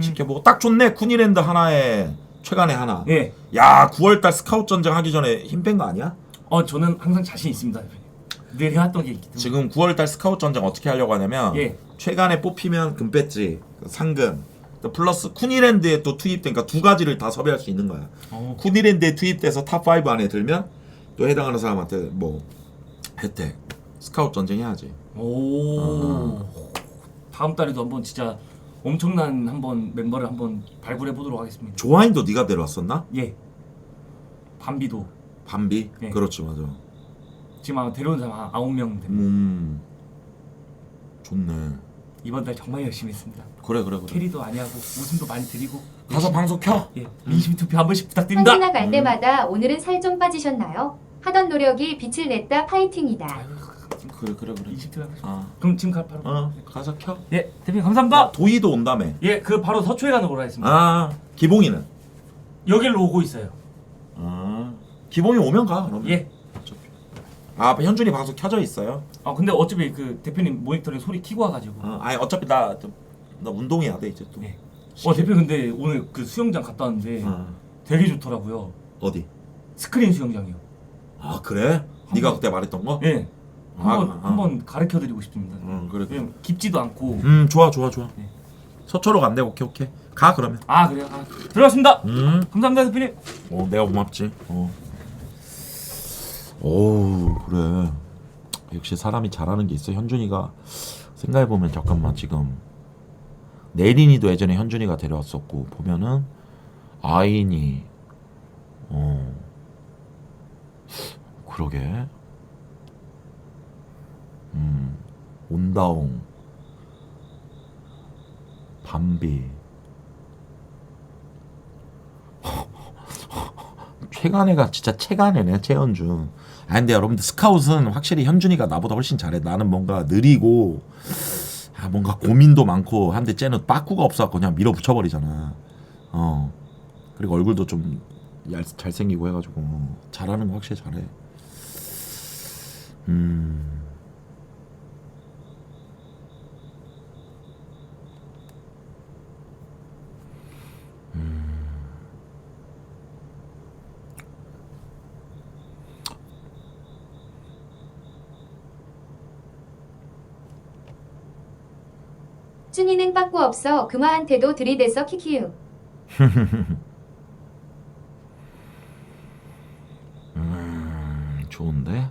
지켜보고 딱 좋네. 쿠니랜드 하나에 최간에 하나. 예. 야 9월달 스카우트 전쟁 하기 전에 힘 뺀 거 아니야? 저는 항상 자신 있습니다. 늘 해왔던 게 있기 때문에. 지금 9월달 스카우트 전쟁 어떻게 하려고 하냐면 예. 최간에 뽑히면 금 배지, 상금 또 플러스 쿠니랜드에 또 투입되니까 두 가지를 다 섭외할 수 있는 거야. 쿠니랜드에 투입돼서 탑5 안에 들면 또 해당하는 사람한테 뭐 혜택 스카우트 전쟁 해야지. 다음 달에도 한번 진짜 엄청난 한번 멤버를 한번 발굴해 보도록 하겠습니다. 조아인도 네가 데려왔었나? 예. 밤비도. 밤비? 예. 그렇지 맞아. 지금 아마 데려온 사람 한 9명 됩니다. 좋네. 이번 달 정말 열심히 했습니다. 그래. 캐리도 많이 하고 웃음도 많이 드리고 가서 방송 켜. 예, 민심 투표 한 번씩 부탁드립니다. 현진아 갈 때마다 오늘은 살 좀 빠지셨나요? 하던 노력이 빛을 냈다 파이팅이다. 그래. 민심 투표 하고 싶어요. 아, 그럼 지금 바로 가서 켜. 예, 대표님 감사합니다. 도희도 온다며. 예, 그 바로 서초에 가는 걸로 하겠습니다. 아, 기봉이는? 여기로 오고 있어요. 아, 기봉이 오면 가. 그러면. 예. 어차피. 아, 현준이 방송 켜져 있어요. 근데 어차피 그 대표님 모니터링 소리 키고 와가지고. 아니 어차피 나 운동해야 돼 이제 또. 네. 대표 근데 오늘 그 수영장 갔다 왔는데 되게 좋더라고요. 어디? 스크린 수영장이요. 아 그래? 네가 그때 말했던 거? 네. 한번 가르쳐 드리고 싶습니다. 그래. 왜냐면 깊지도 않고. 좋아. 네. 서초로 간대. 오케이. 가 그러면. 아 그래요? 들어갔습니다. 감사합니다 대표님. 내가 고맙지. 오 그래. 역시 사람이 잘하는 게 있어. 현준이가 생각해보면 잠깐만 지금 내린이도 예전에 현준이가 데려왔었고 보면은 아인이 그러게 온다옹 밤비 최간애가 진짜 최간애네 최현준. 아 근데 여러분들 스카웃은 확실히 현준이가 나보다 훨씬 잘해. 나는 뭔가 느리고 뭔가 고민도 많고 한데 쟤는 빠꾸가 없어갖고 그냥 밀어붙여버리잖아. 그리고 얼굴도 좀 잘생기고 해가지고 잘하는 거 확실히 잘해. 쭈니는 빠꾸 없어 금화한테도 들이댔어 키키유. 좋은데?